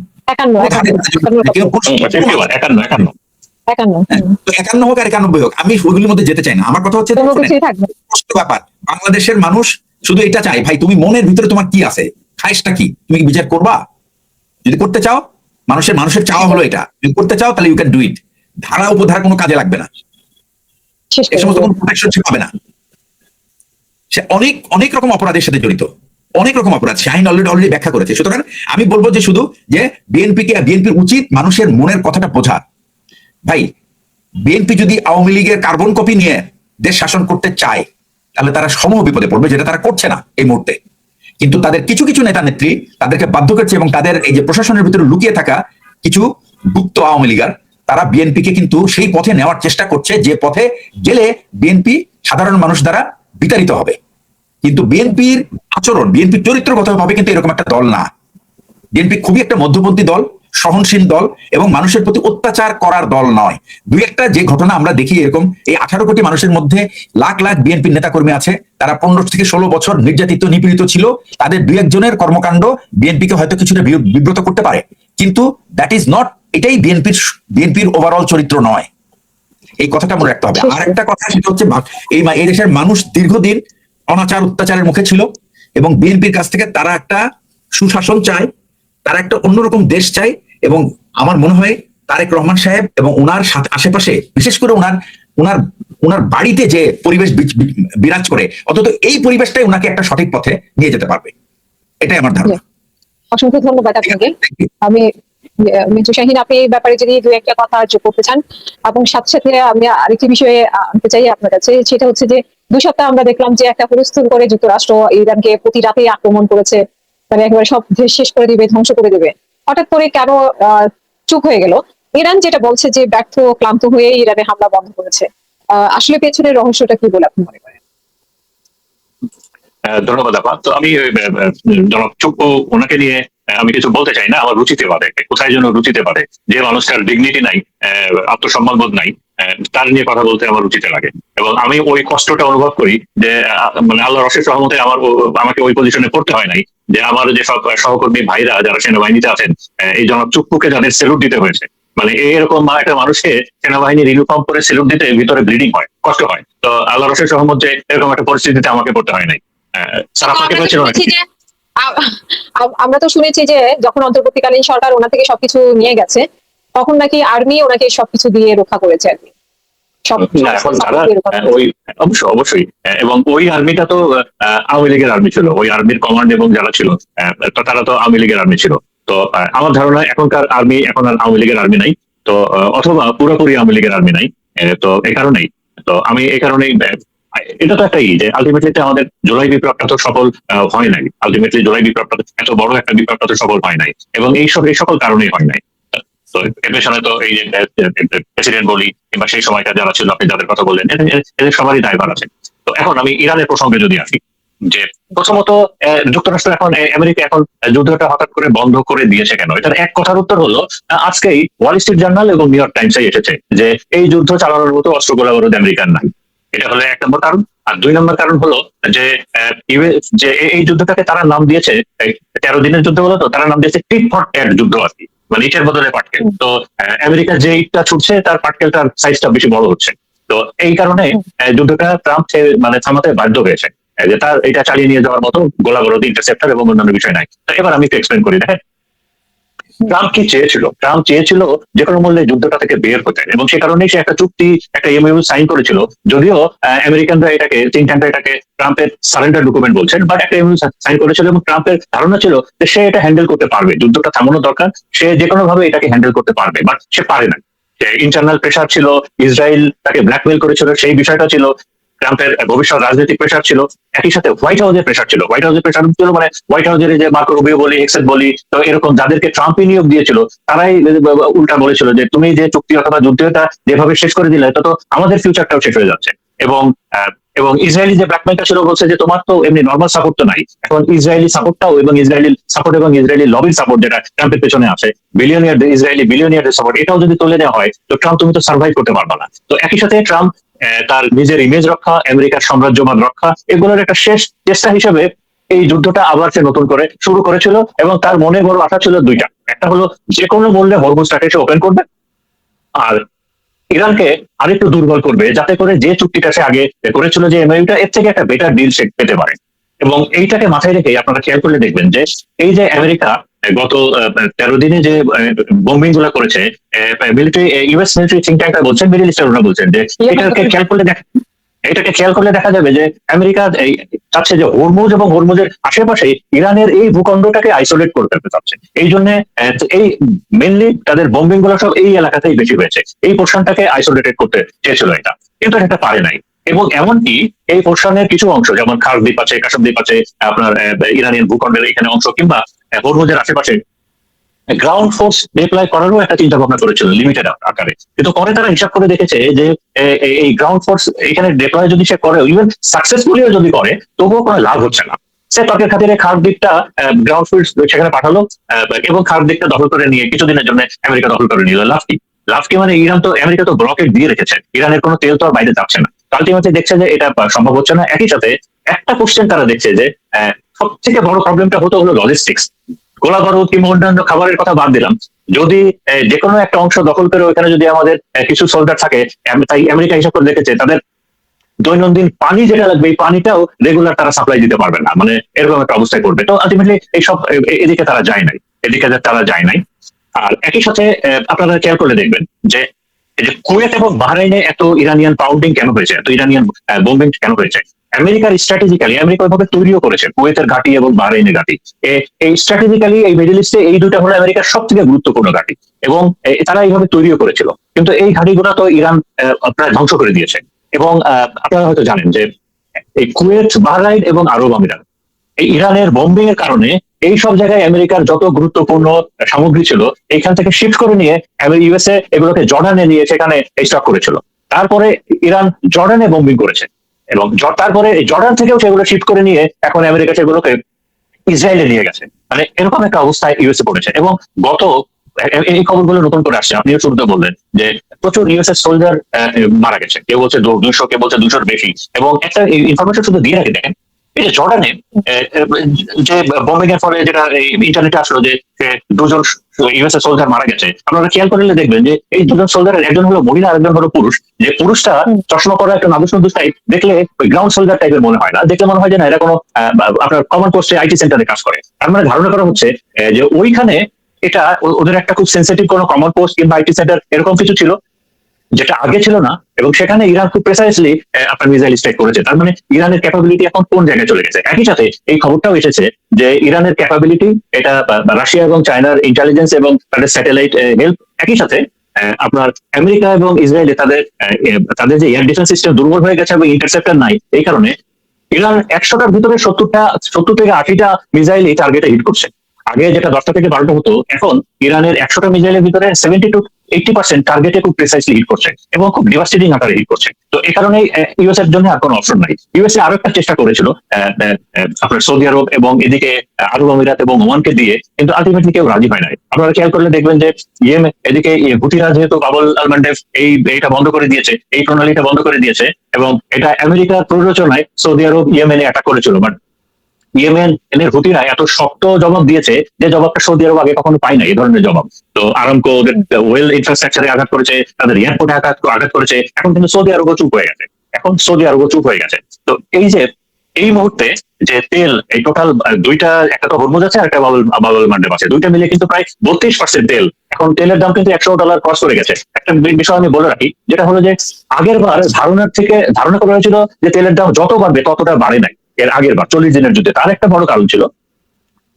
51 হোক আর 91 হোক, আমি ওইগুলির মধ্যে যেতে চাই না। আমার কথা হচ্ছে ব্যাপার, বাংলাদেশের মানুষ শুধু এটা চাই, ভাই তুমি মনের ভিতরে তোমার কি আছে, খায়েশটা কি, তুমি কি বিচার করবা? যদি করতে চাও, মানুষের চাওয়া হলো এটা, যদি করতে চাও তাহলে ইউ ক্যান ডু ইট। ধারা উপধারা কোনো কাজে লাগবে না, এই সমস্ত কোনো প্রোটেকশন সে পাবে না। সে অনেক রকম অপরাধের সাথে জড়িত, অনেক রকম অপরাধ শাহিন অলরেডি ব্যাখ্যা করেছে। সুতরাং আমি বলবো যে শুধু যে বিএনপির উচিত মানুষের মনের কথাটা বোঝা। ভাই, বিএনপি যদি আওয়ামী লীগের কার্বন কপি নিয়ে দেশ শাসন করতে চায় তাহলে তারা সমূহ বিপদে পড়বে, যেটা তারা করছে না এই মুহূর্তে। কিন্তু তাদের কিছু নেতা নেত্রী তাদেরকে বাধ্য করছে, এবং তাদের এই যে প্রশাসনের ভিতরে লুকিয়ে থাকা কিছু গুপ্ত আওয়ামী লীগার, তারা বিএনপিকে কিন্তু সেই পথে নেওয়ার চেষ্টা করছে যে পথে গেলে বিএনপি সাধারণ মানুষ দ্বারা বিতাড়িত হবে। কিন্তু বিএনপির আচরণ, বিএনপির চরিত্রগতভাবে কিন্তু এরকম একটা দল না। বিএনপি খুবই একটা মধ্যপন্থী দল, সহনশীল দল, এবং মানুষের প্রতি অত্যাচার করার দল নয়। দুই একটা যে ঘটনা আমরা দেখি, এরকম এই 18 কোটি মানুষের মধ্যে লাখ লাখ বিএনপির নেতাকর্মী আছে, তারা 15 থেকে 16 বছর নির্যাতিত নিপীড়িত ছিল। তাদের দুই একজনের কর্মকাণ্ড বিএনপিকে হয়তো কিছুটা বিব্রত করতে পারে, কিন্তু দ্যাট ইজ নট, এটাই বিএনপির ওভারঅল চরিত্র নয়। এই কথাটা মনে রাখতে হবে। আর একটা কথা, সেটা হচ্ছে এই দেশের মানুষ দীর্ঘদিন অনাচার অত্যাচারের মুখে ছিল, এবং বিএনপির কাছ থেকে তারা একটা সুশাসন চায়, তারা একটা অন্যরকম দেশ চায়। এবং আমার মনে হয় তারেক রহমান সাহেব এবং ওনার সাথে আশেপাশে, বিশেষ করে ওনার বাড়িতে যে পরিবেশ বিরাজ করে, অন্তত এই পরিবেশটাই ওনাকে একটা সঠিক পথে নিয়ে যেতে পারবে, এটাই আমার ধারণা। অসংখ্য ধন্যবাদ আপনাকে। আমি মিন্টু শাহিন, আপনি এই ব্যাপারে যদি দু একটা কথা যোগ করতে চান, এবং সাথে সাথে আমি আরেকটি বিষয়ে আনতে চাই আপনার কাছে, সেটা হচ্ছে যে 2 সপ্তাহ আমরা দেখলাম যে একটা হুলস্থুল করে যুক্তরাষ্ট্র ইরানকে প্রতি রাতেই আক্রমণ করেছে, মানে একেবারে সব দেশ শেষ করে দিবে, ধ্বংস করে দিবে। হঠাৎ করে কেন চুপ হয়ে গেল। ইরান যেটা বলছে যে ব্যর্থ ক্লান্ত হয়ে ইরানে হামলা বন্ধ করেছে, আসলে পেছনের রহস্যটা কি বলে আপনি মনে করেন? ধন্যবাদ আপা। তো আমি জনাব চুপ্পু ওনাকে নিয়ে আমি কিছু বলতে চাই না। আমার রুচিতে বাদে, কোথায় যেন রুচিতে বাদে, যে মানুষটার ডিগনিটি নাই, আত্মসম্মান বোধ নাই, তার নিয়ে কথা বলতে আমার রুচিতে লাগে। এবং আমি ওই কষ্টটা অনুভব করি যে মানে আল্লাহর অশেষ রহমতে আমাকে ওই পজিশনে পড়তে হয় নাই, যে আমার যে সব সহকর্মী ভাইরা যারা সেনাবাহিনীতে আছেন, এই জনাব চুপ্পুকে যাদের সেলুট দিতে হয়েছে, মানে এরকম একটা মানুষকে সেনাবাহিনীর ইউনিফর্ম করে সেলুট দিতে ভিতরে ব্লিডিং হয়, কষ্ট হয়। তো আল্লাহর অশেষ রহমত যে এরকম একটা পরিস্থিতিতে আমাকে পড়তে হয় নাই। স্যার আপনাকে আমরা তো বলছিল শুনেছি নাকি? যে আমরা তো শুনেছি যে যখন অন্তর্বর্তীকালীন সরকার ওনা থেকে সবকিছু নিয়ে গেছে, তখন নাকি আর্মি ওনাকে সবকিছু দিয়ে রক্ষা করেছে আর কি। সব না, এখন support যারা দিয়ে রক্ষা করেছে। ওই অবশ্যই এবং ওই আর্মিটা তো আওয়ামী লীগের আর্মি ছিল, ওই আর্মির কমান্ড এবং যারা ছিল তো তারা তো আওয়ামী লীগের আর্মি ছিল। তো আমার ধারণা এখনকার আর্মি এখন আর আওয়ামী লীগের আর্মি নাই। তো অথবা পুরোপুরি আওয়ামী লীগের আর্মি নাই। তো এই কারণেই, তো আমি এই কারণেই এটা তো একটাই যে আলটিমেটলি আমাদের জুলাই বিপ্লবটা তো সফল হয় নাই। আলটিমেটলি জুলাই বিপ্লবটা তো এত বড় একটা বিপ্লবটা তো সফল হয় নাই, এবং এই সকল কারণেই হয় নাই। তো এর পেছনে তো এই যে প্রেসিডেন্ট বলি কিংবা সেই সময়টা যারা ছিল, আপনি যাদের কথা বললেন, এদের সবারই দায়ভার আছে। তো এখন আমি ইরানের প্রসঙ্গে যদি আসি, যে প্রথমত যুক্তরাষ্ট্র এখন আমেরিকা এখন যুদ্ধটা হঠাৎ করে বন্ধ করে দিয়েছে কেন, এটার এক কথার উত্তর হলো আজকেই ওয়াল স্ট্রিট জার্নাল এবং নিউ ইয়র্ক টাইমসে এসেছে যে এই যুদ্ধ চালানোর মতো অস্ত্র গোলাবারুদ আমেরিকার নাই। এটা হলো এক নম্বর কারণ। আর দুই নম্বর কারণ হলো যে যে এই যুদ্ধটাকে তারা নাম দিয়েছে, 13 দিনের যুদ্ধ বলো, তো তারা নাম দিয়েছে টিট ফর ট্যাট যুদ্ধ আর কি, মানে ইটের বদলে পাটকেল। তো আমেরিকা যে ইটটা ছুটছে তার পাটকেলটার সাইজটা বেশি বড় হচ্ছে। তো এই কারণে যুদ্ধটা ট্রাম্প মানে থামাতে বাধ্য হয়েছে, যে তার এটা চালিয়ে নিয়ে যাওয়ার মতো গোলাবারুদ, ইন্টারসেপ্টর এবং অন্যান্য বিষয় নাই। তো এবার আমি একটু এক্সপ্লেন করি। দেখেন ট্রাম্প কি চেয়েছিল, ট্রাম্প চেয়েছিল যে কোনো মূল্যে যুদ্ধটা থেকে বের হতে, এবং সে কারণেই সে একটা চুক্তি, একটা এমইউ সাইন করেছিল। যদিও আমেরিকানরা এটাকে, থিঙ্ক ট্যাঙ্করা এটাকে ট্রাম্পের সারেন্ডার ডকুমেন্ট বলছেন, বাট একটা এমইউ সাইন করেছিল, এবং ট্রাম্পের ধারণা ছিল যে সে এটা হ্যান্ডেল করতে পারবে, যুদ্ধটা থামানো দরকার, সে যে কোনো ভাবে এটাকে হ্যান্ডেল করতে পারবে, বাট সে পারে না। ইন্টারনাল প্রেশার ছিল, ইসরায়েল তাকে ব্ল্যাকমেল করেছিল, সেই বিষয়টা ছিল, ট্রাম্পের ভবিষ্যৎ রাজনৈতিক প্রেশার ছিল, একই সাথে হোয়াইট হাউসের প্রেশার ছিল। হোয়াইট হাউসের প্রেশার ছিল মানে হোয়াইট হাউসের যে মার্কো রুবিও বলি, হেক্সেট বলি, তো এরকম যাদেরকে ট্রাম্পই নিয়োগ দিয়েছিল, তারাই উল্টা বলেছিল যে তুমি যে চুক্তি অথবা যুদ্ধটা যেভাবে শেষ করে দিলে, তো আমাদের ফিউচারটাও শেষ হয়ে যাচ্ছে। এবং এবং ইসরায়েলি যে ব্ল্যাকমেলটা ছিল, বলছে যে তোমার তো এমনি নর্মাল সাপোর্ট তো নাই, এখন ইসরায়েলি সাপোর্টটাও, এবং ইসরায়েলি সাপোর্ট এবং ইসরায়েলি লবির সাপোর্ট যেটা ট্রাম্পের পেছনে আছে, ইসরায়েলি বিলিয়নিয়ারদের সাপোর্ট, এটাও যদি তুলে নেওয়া হয়, তো ট্রাম্প তুমি তো সার্ভাইভ করতে পারবা না। তো একই সাথে ট্রাম্প তার নিজের ইমেজ রক্ষা, আমেরিকার সাম্রাজ্যবাদ রক্ষা, এগুলোর একটা শেষ চেষ্টা হিসেবে এই যুদ্ধটা আবার সে নতুন করে শুরু করেছিল। এবং তার মনে বড় আশা ছিল দুইটা, একটা হলো যে কোনো মূল্যে হরমুজটাকে সে ওপেন করবে, আর ইরানকে আরেকটু দুর্বল করবে, যাতে করে যে চুক্তিটা সে আগে করেছিল যে এমইউটা, এর থেকে একটা বেটার ডিল সে পেতে পারে। এবং এইটাকে মাথায় রেখে আপনারা খেয়াল করলে দেখবেন যে এই যে আমেরিকা গত 13 দিনে যে বোম্বিং গুলা করেছে, মিলিটারি, ইউএস মিলিটারি থিঙ্ক ট্যাঙ্করা বলছেন, মিডল ইস্টার ওরা বলছেন যে এটাকে খেয়াল করলে দেখা যাবে যে আমেরিকা চাচ্ছে যে হরমুজ এবং হরমুজের আশেপাশে ইরানের এই ভূখণ্ডটাকে আইসোলেট করে ফেলতে চাচ্ছে। এই জন্য এই মেনলি তাদের বোম্বিং গুলো সব এই এলাকাতেই বেশি হয়েছে, এই পোর্শনটাকে আইসোলেটেড করতে চেয়েছিল এটা, কিন্তু এটা পারে নাই। এবং এমনকি এই পোর্শনের কিছু অংশ, যেমন খার দ্বীপ আছে, কাশম দ্বীপ আছে, আপনার ইরানিয়ান ভূখণ্ডের এখানে অংশ, কিংবা হরমুজের আশেপাশে গ্রাউন্ড ফোর্স ডিপ্লয় করারও একটা চিন্তা ভাবনা করেছিল লিমিটেড আকারে, কিন্তু পরে তারা হিসাব করে দেখেছে যে এই গ্রাউন্ড ফোর্স এখানে ডিপ্লয় যদি সে করে, ইভেন সাকসেসফুলিও যদি করে, তবুও কোনো লাভ হচ্ছে না। সে তর্কের খাতিরে খার দিকটা গ্রাউন্ড ফোর্স সেখানে পাঠালো, এবং খার দিকটা দখল করে নিয়ে কিছুদিনের জন্য আমেরিকা দখল করে নিল। লাভ কি মানে ইরান তো, আমেরিকা তো ব্লকেট দিয়ে রেখেছে, ইরানের কোনো তেল তো আর বাইরে যাচ্ছে না। আলটিমেটলি দেখছে যে এটা সম্ভব হচ্ছে না। একই সাথে একটা কোশ্চেন তারা দেখছে যে সব থেকে বড় প্রবলেমটা হলো লজিস্টিক্স। গোলা বারুদ কিংবা অন্যান্য খাবারের কথা বাদ দিলাম, যদি যে কোনো একটা অংশ দখল করে ওখানে যদি আমাদের কিছু সোল্ডার থাকে, তাই আমেরিকা হিসাব করে দেখেছে তাদের দৈনন্দিন পানি যেটা লাগবে, এই পানিটাও রেগুলার তারা সাপ্লাই দিতে পারবে না, মানে এরকম একটা অবস্থায় করবে। তো আলটিমেটলি এইসব এদিকে তারা যায় নাই। আর একই সাথে আপনারা খেয়াল করে দেখবেন যে এই যে কুয়েত এবং বাহরাইনে এত ইরানিয়ান পাউন্ডিং কেন হয়েছে, এত ইরানিয়ান বোম্বিং কেন হয়েছে, আমেরিকার স্ট্র্যাটেজিক্যালি, আমেরিকা ওইভাবে তৈরিও করেছে কুয়েতের ঘাঁটি এবং বাহরাইনের ঘাঁটি। এই স্ট্র্যাটেজিক্যালি এই মিডল ইস্টে এই দুইটা হলো আমেরিকার সব থেকে গুরুত্বপূর্ণ ঘাঁটি, এবং তারা এইভাবে তৈরিও করেছিল। কিন্তু এই ঘাঁটিগুলো তো ইরান প্রায় ধ্বংস করে দিয়েছে। এবং আপনারা হয়তো জানেন যে এই কুয়েত, বাহরাইন এবং আরব আমিরাত, এই ইরানের বোম্বিং এর কারণে এই সব জায়গায় আমেরিকার যত গুরুত্বপূর্ণ সামগ্রী ছিল এইখান থেকে শিফট করে নিয়ে ইউএসএ এগুলোকে জর্ডানে নিয়ে সেখানে স্টক করেছিল। তারপরে ইরান জর্ডানে বোম্বিং করেছে, এবং তারপরে এই জর্ডান থেকেও সেগুলো শিফট করে নিয়ে এখন আমেরিকা সেগুলোকে ইসরায়েলে নিয়ে গেছে। মানে এরকম একটা অবস্থায় ইউএসএ পড়েছে। এবং গত এই খবরগুলো নতুন করে আসছে, আপনিও শুরুতে বললেন যে প্রচুর ইউএসএ সোলজার মারা গেছে, কেউ বলছে 200, কেউ বলছে 200-র বেশি। এবং একটা ইনফরমেশন শুধু দিয়ে রাখি, দেখেন এই যে জর্ডানে যে বোম্বিং এর ফলে যেটা ইন্টারনেটে আসলো যে 2জন ইউএসএ সোলজার মারা গেছে, আপনারা খেয়াল করলে দেখবেন যে এই 2জন সোলজারের একজন হলো মহিলা আর একজন হলো পুরুষ। যে পুরুষটা চশমা পরা একটা নাদুস নদুস টাইপ, দেখলে ওই গ্রাউন্ড সোলজার টাইপের মনে হয় না, দেখলে মনে হয় যে না এরা কোনো আপনার কমন পোস্টে আইটি সেন্টারে কাজ করে। তার মানে ধারণা করা হচ্ছে যে ওইখানে এটা ওদের একটা খুব সেন্সিটিভ কোনো কমন পোস্ট কিংবা আইটি সেন্টার এরকম কিছু ছিল, যেটা আগে ছিল না। এবং সেখানে ইরান খুব প্রেসাইসলি আপনার মিসাইল স্ট্রাইক করেছে। তার মানে ইরানের ক্যাপাবিলিটি এখন কোন জায়গায় চলে গেছে। একই সাথে এই খবরটাও এসেছে যে ইরানের ক্যাপাবিলিটি এটা রাশিয়া এবং চায়নার ইন্টেলিজেন্স এবং তাদের স্যাটেলাইট হেল্প, একই সাথে আপনার আমেরিকা এবং ইসরায়েলে তাদের যে এয়ার ডিফেন্স সিস্টেম দুর্বল হয়ে গেছে এবং ইন্টারসেপ্টর নাই, এই কারণে ইরান 100টার ভিতরে 70 থেকে 80টা মিসাইল এই টার্গেটে হিট করছে। আগে যেটা 10টা থেকে 12টা হতো, এখন ইরানের 100টা মিসাইলের ভিতরে 70-80% টার্গেটে খুব প্রিসাইসলি হিট করছে এবং খুব ডিভাস্টেটিং আকারে হিট করছে। তো এই কারণে ইউএস এর জন্য আর কোনো অপশন নাই। ইউএসএ আরো একটা চেষ্টা করেছিল আপনার সৌদি আরব এবং এদিকে আরব আমিরাত এবং ওমানকে দিয়ে, কিন্তু আলটিমেটলি কেউ রাজি হয় নাই। আপনারা খেয়াল করলে দেখবেন যে এদিকে হুথিরা যেহেতু বাবুল আল মান্ডেব এইটা বন্ধ করে দিয়েছে, এই প্রণালীটা বন্ধ করে দিয়েছে, এবং এটা আমেরিকার প্ররোচনায় সৌদি আরব ইয়েমেনে অ্যাটাক করেছিল। বাট ইয়েমেনের হুতিরা এত শক্ত জবাব দিয়েছে যে জবাবটা সৌদি আরব আগে কখনো পায় না এই ধরনের জবাব। তো আরামকো ওদের ওয়েল ইনফ্রাস্ট্রাকচারে আঘাত করেছে, তাদের এয়ারপোর্টে আঘাত করেছে। এখন কিন্তু সৌদি আরবও চুপ হয়ে গেছে। তো এই মুহূর্তে যে তেল, এই টোটাল দুইটা, একটা তো হরমুজ আছে আর একটা বাবুল মান্ডেব আছে, দুইটা মিলে কিন্তু প্রায় 32% তেল। এখন তেলের দাম কিন্তু $100 ক্রস করে গেছে। একটা বিষয় আমি বলে রাখি, যেটা হলো যে আগের বার ধারণা করা হয়েছিল যে তেলের দাম যত বাড়বে ততটা বাড়ে নাই। এর আগের বার 40 দিনের যুদ্ধে তার একটা বড় কারণ ছিল,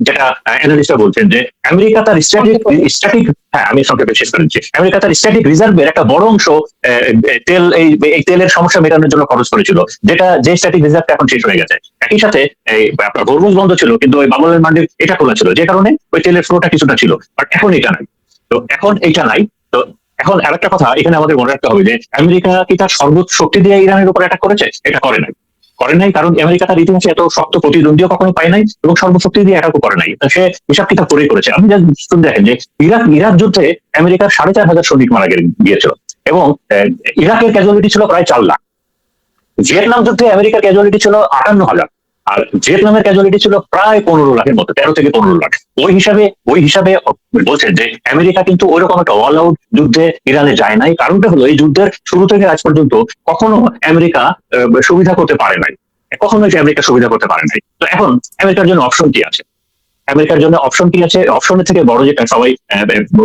যেটা অ্যানালিস্টরা বলছেন যে আমেরিকা তার স্ট্যাটিক আমি সংক্ষেপে শেষ করেছি, আমেরিকা তার স্ট্যাটিক রিজার্ভের একটা বড় অংশ তেল এই তেলের সমস্যা মেটানোর জন্য খরচ করেছিল, যে স্ট্যাটিক রিজার্ভটা এখন শেষ হয়ে গেছে। একই সাথে আপনার হরমুজ বন্ধ ছিল, কিন্তু ওই বাবুল মান্ডেব এটা খোলা ছিল, যে কারণে ওই তেলের ফ্লোটা কিছুটা ছিল। বাট এখন এটা নাই। তো এখন আরেকটা কথা এখানে আমাদের মনে রাখতে হবে যে আমেরিকা কি তার সর্বোচ্চ শক্তি দিয়ে ইরানের উপর অ্যাটাক করেছে? এটা করে নাই, কারণ আমেরিকা তার ইতিহাসে এত শক্ত প্রতিদ্বন্দ্বীও কখনো পায় নাই এবং সর্বশক্তি দিয়ে অ্যাটাকও করে নাই। সে হিসাব কিতাব করেই করেছে। আপনি দেখেন যে ইরাক যুদ্ধে আমেরিকার 4500 সৈনিক মারা গিয়েছিল এবং ইরাকের ক্যাজুয়ালিটি ছিল প্রায় 4 লাখ। ভিয়েতনাম যুদ্ধে আমেরিকার ক্যাজুয়ালিটি ছিল 58,000, আর ভিয়েতনামের ক্যাজুয়ালিটি ছিল প্রায় 15 লাখের মতো, 13 থেকে 15 লাখ। ওই হিসাবে বলছে যে আমেরিকা কিন্তু ওইরকম একটা অল আউট যুদ্ধে ইরানে যায় নাই। কারণটা হলো এই যুদ্ধের শুরু থেকে আজ পর্যন্ত কখনো আমেরিকা সুবিধা করতে পারে নাই, তো এখন আমেরিকার জন্য অপশন কি আছে? অপশনের থেকে বড় যেটা সবাই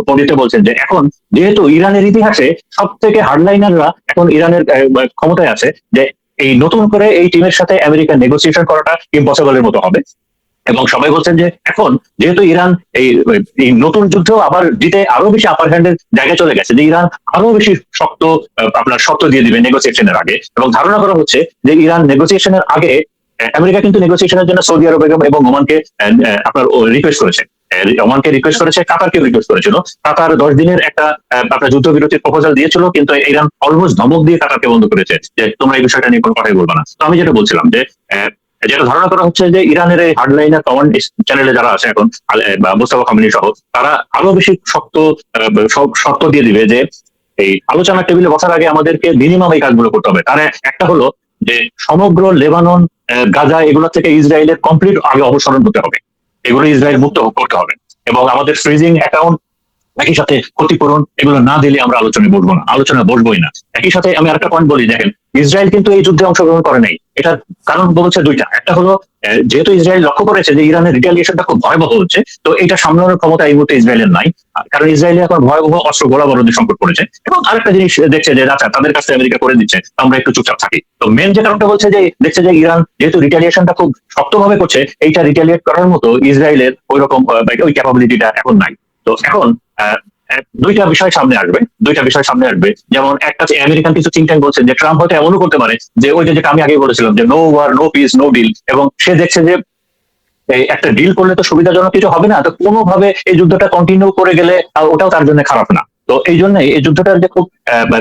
পণ্ডিত বলছেন যে এখন যেহেতু ইরানের ইতিহাসে সব থেকে হার্ডলাইনাররা এখন ইরানের ক্ষমতায় আছে, যে এই নতুন করে এই টিমের সাথে আমেরিকা নেগোসিয়েশন করাটা ইম্পসিবলের মতো হবে। এবং সবাই বলছেন যে এখন যেহেতু ইরান এই নতুন যুদ্ধ আবার দিতে আরো বেশি আপার হ্যান্ডের জায়গায় চলে গেছে, যে ইরান আরো বেশি আপনার শর্ত দিয়ে দিবে নেগোসিয়েশনের আগে। এবং ধারণা করা হচ্ছে যে ইরান নেগোসিয়েশনের আগে, আমেরিকা কিন্তু নেগোসিয়েশনের জন্য সৌদি আরব এবং ওমানকে আপনার রিকোয়েস্ট করেছে, কাতারকে রিকোয়েস্ট করেছিল। কাতার 10 দিনের একটা আপনার যুদ্ধবিরতির প্রপোজাল দিয়েছিল, কিন্তু ইরান অলমোস্ট ধমক দিয়ে কাতারকে বন্ধ করেছে যে তোমরা এই বিষয়টা নিয়ে কোনো কথাই বলবা না। তো আমি যেটা বলছিলাম যে যেটা ধারণা করা হচ্ছে যে ইরানের এই হার্ডলাইনার কমান্ড চ্যানেলে যারা আছে এখন, মুস্তাফা কামানি সহ, তারা আরো বেশি শর্ত দিয়ে দিবে যে এই আলোচনার টেবিলে বসার আগে আমাদেরকে মিনিমাম এই কাজগুলো করতে হবে। তার একটা হলো যে সমগ্র লেবানন, গাজা এগুলো থেকে ইসরায়েলের কমপ্লিট আগে অপসারণ হতে হবে, এগুলো ইসরায়েল মুক্ত করতে হবে, এবং আমাদের ফ্রিজিং অ্যাকাউন্ট, একই সাথে ক্ষতিপূরণ, এগুলো না দিলে আমরা আলোচনা বসবোই না। একই সাথে আমি আরেকটা পয়েন্ট বলি, দেখেন ইসরায়েল কিন্তু এই যুদ্ধে অংশগ্রহণ করে নাই। এটার কারণ বলছে দুইটা। একটা হলো যেহেতু ইসরায়েল লক্ষ্য করেছে যে ইরানের রিটালিয়েশনটা খুব ভয়াবহ হচ্ছে, তো এটা সামলানোর ক্ষমতা এই মুহূর্তে ইসরায়েলের নাই, কারণ ইসরায়েলে এখন ভয়াবহ অস্ত্র গোলাবারুদের সংকট পড়েছে। এবং আরেকটা জিনিস দেখছে যে আচ্ছা তাদের কাছে আমেরিকা করে দিচ্ছে, আমরা একটু চুপচাপ থাকি। তো মেন যে কারণটা বলছে যে দেখছে যে ইরান যেহেতু রিটালিয়েশনটা খুব শক্তভাবে করছে, এইটা রিটালিয়েট করার মতো ইসরায়েলের ওইরকম ওই ক্যাপাবিলিটিটা এখন নাই। তো এখন দুইটা বিষয় সামনে আসবে। যেমন একটা আমেরিকান কিছু থিঙ্ক ট্যাঙ্ক বলছে যে ট্রাম্প হয়তো এমনও করতে পারে যে ওই যেটা আমি আগে বলেছিলাম যে no war, no peace, no deal, এবং সে দেখছে যে এই একটা ডিল করলে তো সুবিধাজনক কিছু হবে না, তো কোনোভাবে এই যুদ্ধটা কন্টিনিউ করে গেলে ওটাও তার জন্য খারাপ না। তো এই জন্য এই যুদ্ধটার যে খুব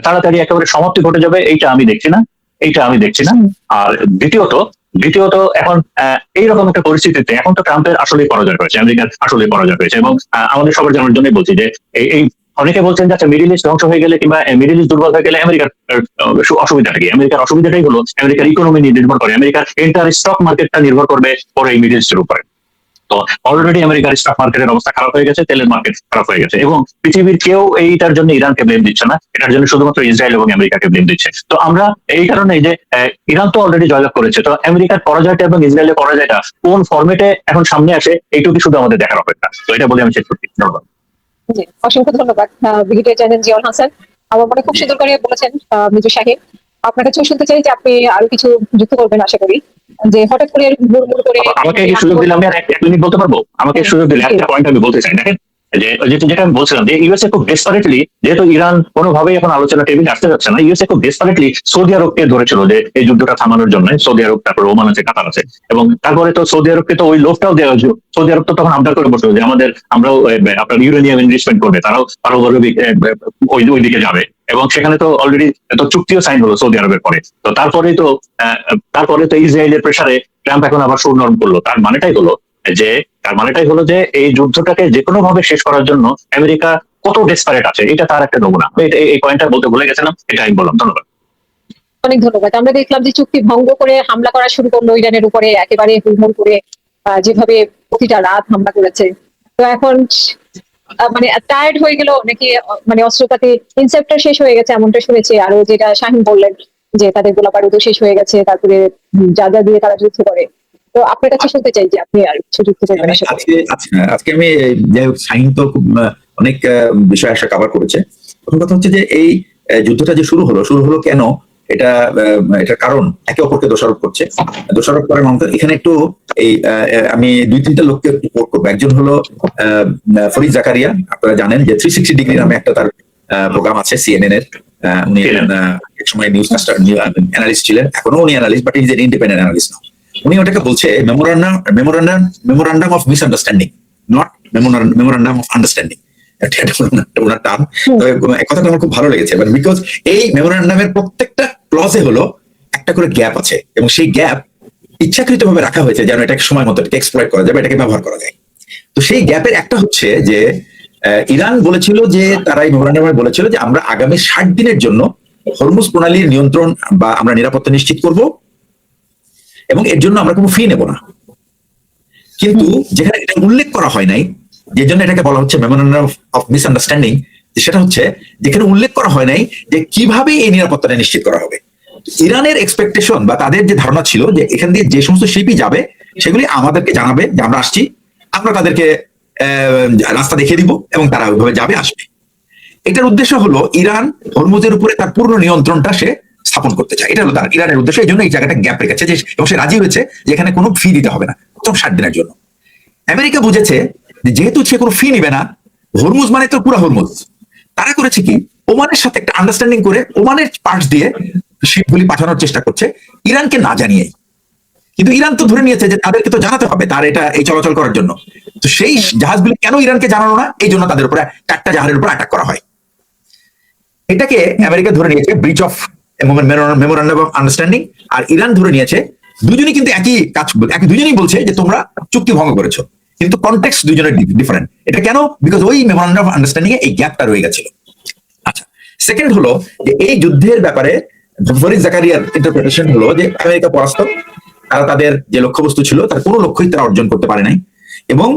তাড়াতাড়ি একেবারে সমাপ্তি ঘটে যাবে এইটা আমি দেখছি না, এইটা আমি দেখছি না। আর দ্বিতীয়ত দ্বিতীয়ত এখন এইরকম একটা পরিস্থিতিতে এখন তো ট্রাম্পের আসলেই পরাজয় হয়েছে, আমেরিকার আসলেই পরাজয় হয়েছে, এবং আমাদের সবার জানার জন্যই বলছি যে এই অনেকে বলছেন যে আচ্ছা মিডিল ইস্ট ধ্বংস হয়ে গেলে কিংবা মিডিল ইস্ট দুর্বল হয়ে গেলে আমেরিকার অসুবিধাটা কি? আমেরিকার অসুবিধাটাই হলো আমেরিকার ইকোনমি নির্ভর করে, আমেরিকার এন্টার স্টক মার্কেটটা নির্ভর করবে পরে এই মিডিল ইস্টের উপরে। তো অলরেডি আমেরিকার স্টক মার্কেটের অবস্থা খারাপ হয়ে গেছে, তেলের মার্কেট খারাপ হয়ে গেছে, এবং পৃথিবীর কেউ এইটার জন্য ইরানকে ব্লেম দিচ্ছে না, এটার জন্য শুধুমাত্র ইসরায়েল এবং আমেরিকাকে ব্লেম দিচ্ছে। তো আমরা এই কারণে যে ইরান তো অলরেডি জয়লাভ করেছে, তো আমেরিকার পরাজয়টা এবং ইসরায়েলের পরাজয়টা কোন ফরম্যাটে এখন সামনে আসে এইটুকু শুধু আমাদের দেখার অপেক্ষা। তো এটা বলে আমি শেষ করছি। ধন্যবাদ। জি, অসংখ্য ধন্যবাদ ব্রিগেডিয়ার জেনারেল জিয়াউল হাসান। আমার মনে খুব সুন্দর করে বলেছেন মিজু শাহীন। আপনার কাছেও শুনতে চাই যে আপনি আরো কিছু যুক্ত করবেন আশা করি, যে হঠাৎ করে হুড়মুড় করে আমাকে কি সুযোগ দিলে আমি আর এক মিনিট বলতে পারবো? আমাকে সুযোগ দিলে একটা পয়েন্ট আমি বলতে চাই। দেখেন যেটা আমি বলছিলাম যে ইউএসএ খুব ডেসপারেটলি, যেহেতু ইরান কোনোভাবেই এখন আলোচনা টেবিলে আসতে যাচ্ছে না, ইউএসএ খুব ডেসপারেটলি সৌদি আরবকে ধরেছিল যে এই যুদ্ধটা থামানোর জন্য। সৌদি আরব, তারপর ওমান আছে, কাতার আছে, এবং তারপরে তো সৌদি আরবকে তো ওই লোভটাও দেওয়া হয়েছিল। সৌদি আরব তো তখন আবদার করে বসলো যে আমরাও আপনার ইউরেনিয়াম ইনভেস্টমেন্ট করবে, তারাও পারমাণবিক ওই দিকে যাবে, এবং সেখানে তো অলরেডি তো চুক্তিও সাইন হলো সৌদি আরবের পরে। তো তারপরে তো ইসরায়েলের প্রেসারে ট্রাম্প এখন আবার সুর নরম করলো। তার মানেটাই হলো যে এই যুদ্ধটাকে যে কোনো ভাবে শেষ করার জন্য আমেরিকা কত ডেসপারেট আছে, এটা তার একটা নমুনা। এই পয়েন্টটা বলতে ভুলে গেছিলাম, এটা আমি বললাম। ধন্যবাদ। অনেক ধন্যবাদ। আমরা দেখলাম যে চুক্তি ভঙ্গ করে হামলা করা শুরু করলো ইরানের উপরে, একেবারে হুড়মুড় করে যেভাবে প্রতিটা রাত হামলা করেছে। তো এখন মানে টায়ার্ড হয়ে গেল নাকি, মানে অস্ত্রপাতি ইনসেপ্টর শেষ হয়ে গেছে এমনটা শুনেছি। আরো যেটা শাহীন বললেন যে তাদের গোলা বারুদও শেষ হয়ে গেছে, তারপরে যা যা দিয়ে তারা যুদ্ধ করে। তো আপনার কাছে শুনতে চাই যে আপনি আর কিছু যুক্ত করবেন আশা করি। আজকে আমি যাই হোক, শাহীন তো খুব অনেক বিষয় আসলে কভার করেছে। প্রথম কথা হচ্ছে যে এই যুদ্ধটা যে শুরু হলো কেন, এটার কারণ একে অপরকে দোষারোপ করছে। দোষারোপ করার মানে এখানে একটু এই আমি 2-3টা লোককে একটু কোট করবো। একজন হলো ফরিদ জাকারিয়া। আপনারা জানেন যে 360 ডিগ্রি নামে একটা তার প্রোগ্রাম আছে সিএনএন এর। উনি এক সময় নিউজকাস্টার অ্যানালিস্ট ছিলেন, এখনো উনি analyst, but is an independent analyst now. উনি ওটাকে বলছে memorandum of misunderstanding, not memorandum of understanding. ওনার টার্ম, কথাটা আমার খুব ভালো লেগেছে, বিকজ এই মেমোরান্ডামের প্রত্যেকটা ক্লজে হলো একটা করে গ্যাপ আছে, এবং সেই গ্যাপ ইচ্ছাকৃত ভাবে রাখা হয়েছে যেন এটাকে সময় মতো এক্সপ্লয়েট করা যাবে, এটাকে ব্যবহার করা যায়। তো সেই গ্যাপের একটা হচ্ছে যে ইরান বলেছিল যে তারা এই মেমোরান্ডামে বলেছিল যে আমরা আগামী 60 দিনের জন্য হরমুজ প্রণালীর নিয়ন্ত্রণ বা আমরা নিরাপত্তা নিশ্চিত করব, এবং এর জন্য আমরা কোনো ফি নেব না। কিন্তু যেখানে এটা উল্লেখ করা হয় নাই, যে জন্য এটাকে বলা হচ্ছে মেমোরান্ডাম অফ মিসআন্ডারস্ট্যান্ডিং, সেটা হচ্ছে যেখানে উল্লেখ করা হয় নাই যে কিভাবে এই নিরাপত্তাটা নিশ্চিত করা হবে। ইরানের এক্সপেকটেশন বা তাদের যে ধারণা ছিল যে এখান দিয়ে যে সমস্ত শিপই যাবে সেগুলি আমাদেরকে জানাবে যে আমরা আসছি, আমরা তাদেরকে রাস্তা দেখিয়ে দিব, এবং তারা ওইভাবে যাবে, আসবে। এটার উদ্দেশ্য হলো ইরান হরমুজের উপরে তার পূর্ণ নিয়ন্ত্রণটা সে স্থাপন করতে চায়। এটা হলো তার ইরানের উদ্দেশ্য। এই জন্য এই জায়গাটা গ্যাপ রেখেছে, যে এবং সে রাজি হয়েছে যে এখানে কোনো ফি দিতে হবে না প্রথম 60 দিনের জন্য। আমেরিকা বুঝেছে যে যেহেতু সে কোনো ফি নিবে না, হরমুজ মানে তো পুরো হরমুজ, তারা করেছে কি ওমানের সাথে একটা আন্ডারস্ট্যান্ডিং করে ওমানের পার্টস দিয়ে শিপগুলি পাঠানোর চেষ্টা করছে ইরানকে না জানিয়ে। কিন্তু ইরান তো ধরে নিয়েছে যে তাদেরকে তো জানাতে হবে তার এই চলাচল করার জন্য। তো সেই জাহাজগুলি কেন ইরানকে জানানো না, এই জন্য তাদের উপরে 4টা জাহাজের উপর অ্যাটাক করা হয়। এটাকে আমেরিকা ধরে নিয়েছে breach of memorandum of understanding, আর ইরান ধরে নিয়েছে দুজনই কিন্তু দুজনেই বলছে যে তোমরা চুক্তি ভঙ্গ করেছো, কিন্তু কনটেক্সট দুজনের ডিফারেন্ট। এটা কেন? বিকজ ওই মেমোরান্ডাম অফ আন্ডারস্ট্যান্ডিং এ এই গ্যাপটা রয়ে গেছিল। আচ্ছা, সেকেন্ড হলো যে এই যুদ্ধের ব্যাপারে ফরিদ জাকারিয়ার ইন্টারপ্রিটেশন হলো যে আমেরিকা পরাস্ত, তারা তাদের যে লক্ষ্যবস্তু ছিল তার কোনো লক্ষ্যই তারা অর্জন করতে পারে নাই। এবং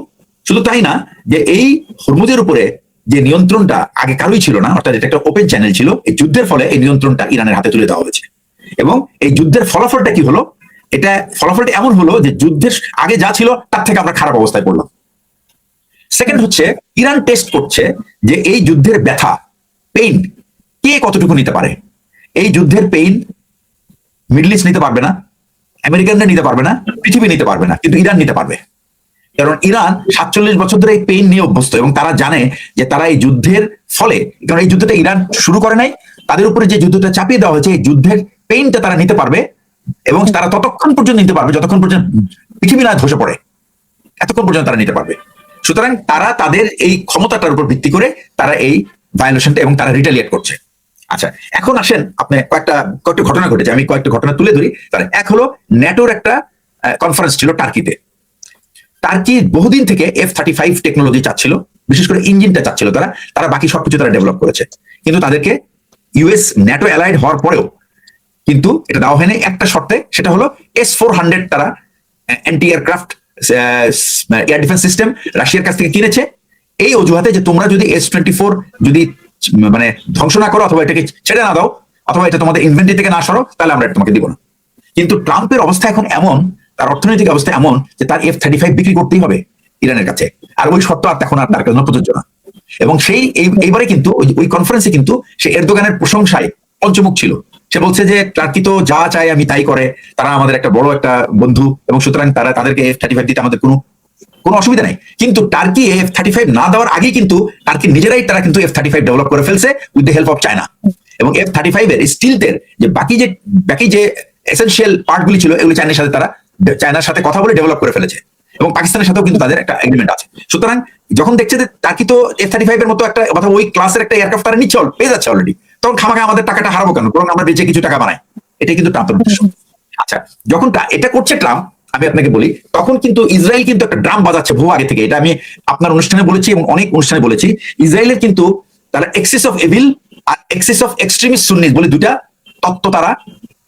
শুধু তাই না, যে এই হরমুজের উপরে যে নিয়ন্ত্রণটা আগে কারোই ছিল না, অর্থাৎ এটা একটা ওপেন চ্যানেল ছিল, এই যুদ্ধের ফলে এই নিয়ন্ত্রণটা ইরানের হাতে তুলে দেওয়া হয়েছে। এবং এই যুদ্ধের ফলাফলটা কি হলো? ফলাফলটা এমন হলো যে যুদ্ধের আগে যা ছিল তার থেকে আমরা খারাপ অবস্থায় পড়লাম। সেকেন্ড হচ্ছে ইরান টেস্ট করছে যে এই যুদ্ধের ব্যথা, পেইন কে কতটুকু নিতে পারে। এই যুদ্ধের পেইন মিডল ইস্ট নিতে পারবে না, আমেরিকানরা নিতে পারবে না, পৃথিবী নিতে পারবে না, কিন্তু ইরান নিতে পারবে। কারণ ইরান 47 বছর ধরে এই পেইন নিয়ে অভ্যস্ত, এবং তারা জানে যে তারা এই যুদ্ধের ফলে, কারণ এই যুদ্ধটা ইরান শুরু করে নাই, তাদের উপরে যে যুদ্ধটা চাপিয়ে দেওয়া হয়েছে, এই যুদ্ধের পেইনটা তারা নিতে পারবে, এবং তারা ততক্ষণ পর্যন্ত নিতে পারবে যতক্ষণ পর্যন্ত পৃথিবী না ধসে পড়ে। এতক্ষণ পর্যন্ত তারা নিতে পারবে। সুতরাং তারা তাদের এই ক্ষমতাটার উপর ভিত্তি করে তারা এই ভায়োলেশনটা এবং তারা রিটালিয়েট করছে। আচ্ছা, এখন আসেন আপনি কয়েকটা ঘটনা ঘটেছে, আমি কয়েকটা ঘটনা তুলে ধরি। তার এক হলো ন্যাটোর একটা কনফারেন্স ছিল টার্কিতে। টার্কি বহুদিন থেকে F-35 টেকনোলজি চাচ্ছিল, বিশেষ করে ইঞ্জিনটা চাচ্ছিল তারা বাকি সবকিছু তারা ডেভেলপ করেছে, কিন্তু তাদেরকে ইউএস ন্যাটো অ্যালাইড হওয়ার পরেও কিন্তু এটা দেওয়া হয়নি একটা শর্তে, সেটা হলো S-400 তারা anti aircraft air defence system রাশিয়ার কাছ থেকে কিনেছে এই অজুহাতে যে তোমরা যদি S-24 যদি মানে ধ্বংস না করো অথবা এটাকে ছেড়ে না দাও অথবা এটা তোমাদের ইনভেন্টরি থেকে না সরো, তাহলে আমরা এটা তোমাকে দিব না। কিন্তু ট্রাম্পের অবস্থা এখন এমন, তার অর্থনৈতিক অবস্থা এমন যে তার F-35 বিক্রি করতেই হবে ইরানের কাছে, আর ওই শর্ত আর এখন আর তার কাছে প্রযোজ্য না। এবং সেই এইবারে কিন্তু ওই কনফারেন্সে কিন্তু সে এরদোগানের প্রশংসায় পঞ্চমুখ ছিল। সে বলছে যে টার্কি তো যা চায় আমি তাই করে, তারা আমাদের একটা বড় একটা বন্ধু এবং সুতরাং তাদেরকে F-35 দিতে আমাদের কোনো অসুবিধা নাই। কিন্তু টার্কি F-35 না দেওয়ার আগে কিন্তু টার্কি নিজেরাই তারা কিন্তু F-35 ডেভেলপ করে ফেলছে with the help of China. এবং F-35 এর স্টিলদের যে বাকি যে এসেনশিয়াল পার্টগুলি ছিল এগুলি চায়নার সাথে কথা বলে ডেভেলপ করে ফেলেছে এবং পাকিস্তানের সাথেও কিন্তু তাদের একটা এগ্রিমেন্ট আছে। সুতরাং যখন দেখছে যে টার্কি তো F-35 এর মতো একটা অথবা ওই ক্লাসের একটা এয়ারক্রাফট তারা নিচ্ছে পেয়ে যাচ্ছে অলরেডি, তখন খামাখা আমাদের টাকাটা হারাবো কেন, বরং আমরা বেঁচে কিছু টাকা বানাই। এটাই কিন্তু ট্রাম্পের উদ্দেশ্য। আচ্ছা, যখন এটা করছে ট্রাম্প, আমি আপনাকে বলি তখন কিন্তু ইসরায়েল কিন্তু একটা ড্রাম বাজাচ্ছে বহু আগে থেকে। এটা আমি আপনার অনুষ্ঠানে বলেছি এবং অনেক অনুষ্ঠানে বলেছি। ইসরায়েলের কিন্তু তারা এক্সেস অফ এভিল আর এক্সেস অফ এক্সট্রিমিস্ট সুন্নিস বলে দুটা তত্ত্ব, তারা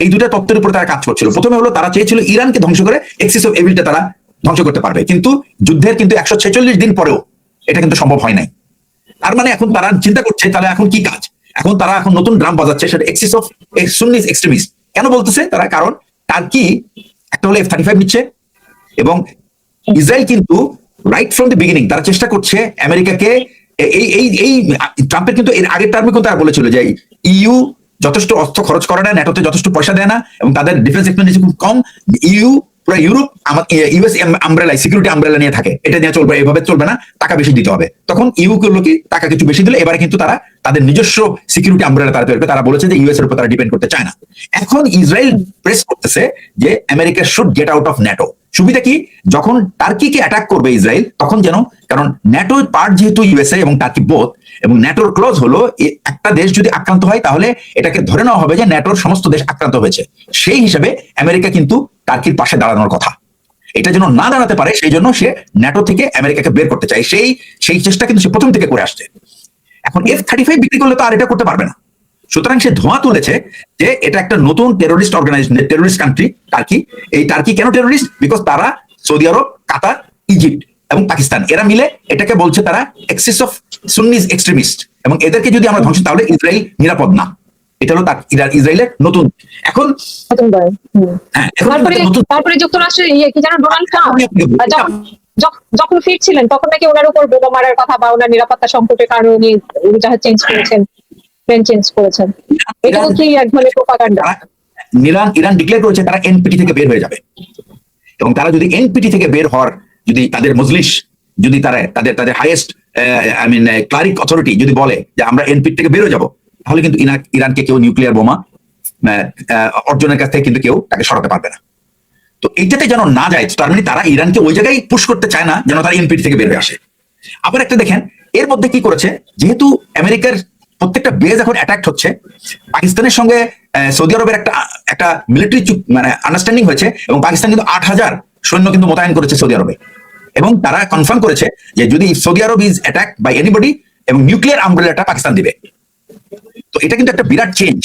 এই দুটা তত্ত্বের উপর তারা কাজ করছিল। প্রথমে হলো তারা চেয়েছিল ইরানকে ধ্বংস করে এক্সেস অফ এভিলটা তারা ধ্বংস করতে পারবে, কিন্তু যুদ্ধের কিন্তু 146 দিন পরেও এটা কিন্তু সম্ভব হয় নাই। তার মানে এখন তারা চিন্তা করছে তাহলে এখন কি কাজ, তারা এখন নতুন ড্রাম বাজাচ্ছে, সেটা এক্সেস অফ সুন্নিস এক্সট্রিমিস্ট। কেন বলতেছে তারা? কারণ টার্কি একটা হলো F-35 নিচ্ছে এবং ইসরায়েল কিন্তু রাইট ফ্রম দ্য বিগিনিং তারা চেষ্টা করছে আমেরিকাকে এই ট্রাম্পের কিন্তু এর আগের টার্মে কিন্তু তারা বলেছিল যে ইউ যথেষ্ট অর্থ খরচ করে না, ন্যাটোতে যথেষ্ট পয়সা দেয় না এবং তাদের ডিফেন্স এক্সপেন্ডিচার খুব কম। পুরো Europe US umbrella security umbrella নিয়ে থাকে, এটা নিয়ে চলবে, এভাবে চলবে না, টাকা বেশি দিতে হবে। তখন ইউ করলো কি, টাকা কিছু বেশি দিলে এবারে কিন্তু তারা তাদের নিজস্ব সিকিউরিটি আমব্রেলা তারা তৈরি করে, তারা বলেছে যে ইউএস এর উপর তারা ডিপেন্ড করতে চায় না। এখন ইসরায়েল প্রেস করতেছে যে America should get out of NATO. সুবিধা কি, যখন টার্কিকে অ্যাটাক করবে ইসরায়েল তখন যেন, কারণ ন্যাটোর পার্ট যেহেতু ইউএসএ এবং টার্কি বোথ, এবং ন্যাটোর ক্লজ হলো একটা দেশ যদি আক্রান্ত হয় তাহলে এটাকে ধরে নেওয়া হবে যে ন্যাটোর সমস্ত দেশ আক্রান্ত হয়েছে। সেই হিসেবে আমেরিকা কিন্তু টার্কির পাশে দাঁড়ানোর কথা, এটা যেন না দাঁড়াতে পারে সেই জন্য সে ন্যাটো থেকে আমেরিকাকে বের করতে চায়। সেই চেষ্টা কিন্তু সে প্রথম থেকে করে আসছে। এখন F-35 বিক্রি করলে তো আর এটা করতে পারবে না। সুতরাং সে ধোঁয়া তুলেছে যে এটা একটা নতুন টেরোরিস্ট কান্ট্রি টার্কি। এই টার্কি কেন টেরোরিস্ট? বিকজ তারা সৌদি আরব, কাতার, ইজিপ্ট এবং পাকিস্তান এরা মিলে এটাকে বলছে তারা এক্সেস অফ সুন্নিস এক্সট্রিমিস্ট, এবং এদেরকে যদি আমরা ধ্বংস তাহলে ইসরায়েল নিরাপদ না। এটা হলো ইসরায়েলের নতুন এখন। তারপরে যুক্তরাষ্ট্রের কি জানো, ডোনাল্ড ট্রাম্প যখন ফিরছিলেন তখন নাকি ওনার উপর বোমা মারার কথা বা ওনার নিরাপত্তা সংকটের কারণে উনি উড়োজাহাজ চেঞ্জ করেছেন। এটাও কি এক ধরনের প্রোপাগান্ডা? ইরান ডিক্লেয়ার করেছে তারা এনপিটি থেকে বের হয়ে যাবে, এবং তারা যদি এনপিটি থেকে বের হওয়ার যদি তাদের মজলিস যদি তাদের হাইয়েস্ট ক্লারিক অথরিটি যদি বলে যে আমরা এনপিটি থেকে বের হয়ে যাব, তাহলে কিন্তু ইরানকে কেউ নিউক্লিয়ার বোমা অর্জনের কাছ থেকে কিন্তু কেউ তাকে সরাতে পারবে না। তো এইটাতে যেন না যায়, তার মানে তারা ইরানকে ওই জায়গায় পুশ করতে চায় না যেন তারা এনপিটি থেকে বের হয়ে আসে। আবার একটা দেখেন এর মধ্যে কি করেছে, যেহেতু আমেরিকার প্রত্যেকটা বেজ এখন অ্যাটাক হচ্ছে, পাকিস্তানের সঙ্গে সৌদি আরবের একটা মিলিটারি আন্ডারস্ট্যান্ডিং হয়েছে এবং পাকিস্তান কিন্তু 8,000 সৈন্য কিন্তু মোতায়েন করেছে সৌদি আরবে, এবং তারা কনফার্ম করেছে যে যদি Saudi Arab is attack by anybody এবং নিউক্লিয়ার আমব্রেলাটা পাকিস্তান দিবে। তো এটা কিন্তু একটা বিরাট চেঞ্জ,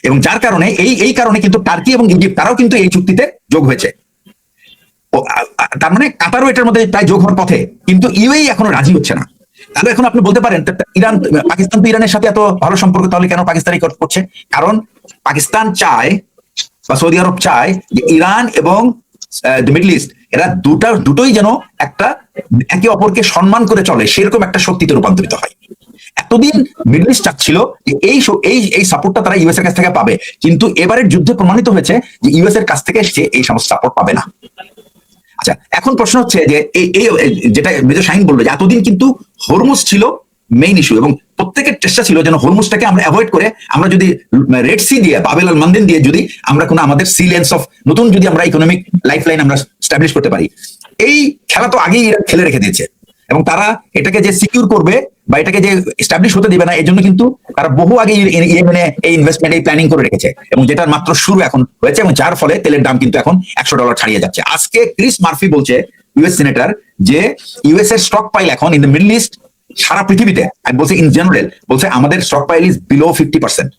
এবং যার কারণে এই কারণে কিন্তু টার্কি এবং ইজিপ্ট তারাও কিন্তু এই চুক্তিতে যোগ হয়েছে। তার মানে কাতারও এটার মধ্যে প্রায় যোগ হওয়ার পথে, কিন্তু ইউএই এখনো রাজি হচ্ছে না। তাহলে এখন আপনি বলতে পারেন পাকিস্তান তো ইরানের সাথে এত ভালো সম্পর্ক, তাহলে কেন পাকিস্তানি করছে? কারণ পাকিস্তান চায় বা সৌদি আরব চায় যে ইরান এবং মিডল ইস্ট এরা দুটোই যেন একটা একে অপরকে সম্মান করে চলে, সেরকম একটা শক্তিতে রূপান্তরিত হয়। এতদিন মিডল ইস্ট চাচ্ছিল যে এই সাপোর্টটা তারা ইউএস এর কাছ থেকে পাবে, কিন্তু এবারের যুদ্ধে প্রমাণিত হয়েছে যে ইউএস এর কাছ থেকে সে এই সমস্ত সাপোর্ট পাবে না। আচ্ছা, এখন প্রশ্ন হচ্ছে যে যেটা মেজর শাহিন বললো যে এতদিন কিন্তু হরমুজ ছিল মেইন ইস্যু, এবং প্রত্যেকের চেষ্টা ছিল যেন হরমুজটাকে আমরা অ্যাভয়েড করে আমরা যদি রেড সি দিয়ে বাবেল আল মান্দেন দিয়ে যদি আমরা কোনো আমাদের সি লেন্স অফ নতুন যদি আমরা ইকোনমিক লাইফ লাইন আমরা স্টাবলিশ করতে পারি। এই খেলা তো আগেই ইরান খেলে রেখে দিয়েছে, এবং তারা এটাকে যে সিকিউর করবে বা এটাকে যে এস্টাবলিশ হতে দিবে না, এই জন্য কিন্তু তারা বহু আগে ইয়েমেনে এই ইনভেস্টমেন্ট এই প্ল্যানিং করে রেখেছে, এবং যেটার মাত্র শুরু এখন হয়েছে, এবং যার ফলে তেলের দাম কিন্তু এখন $100 ছাড়িয়ে যাচ্ছে। আজকে ক্রিস মার্ফি বলছে, ইউএস সিনেটর, যে ইউএস এর স্টক পাইল এখন ইন দ্য মিডল ইস্ট, সারা পৃথিবীতে, আমি বলছি ইন জেনারেল, বলছে আমাদের স্টক পাইল ইজ বিলো 50%।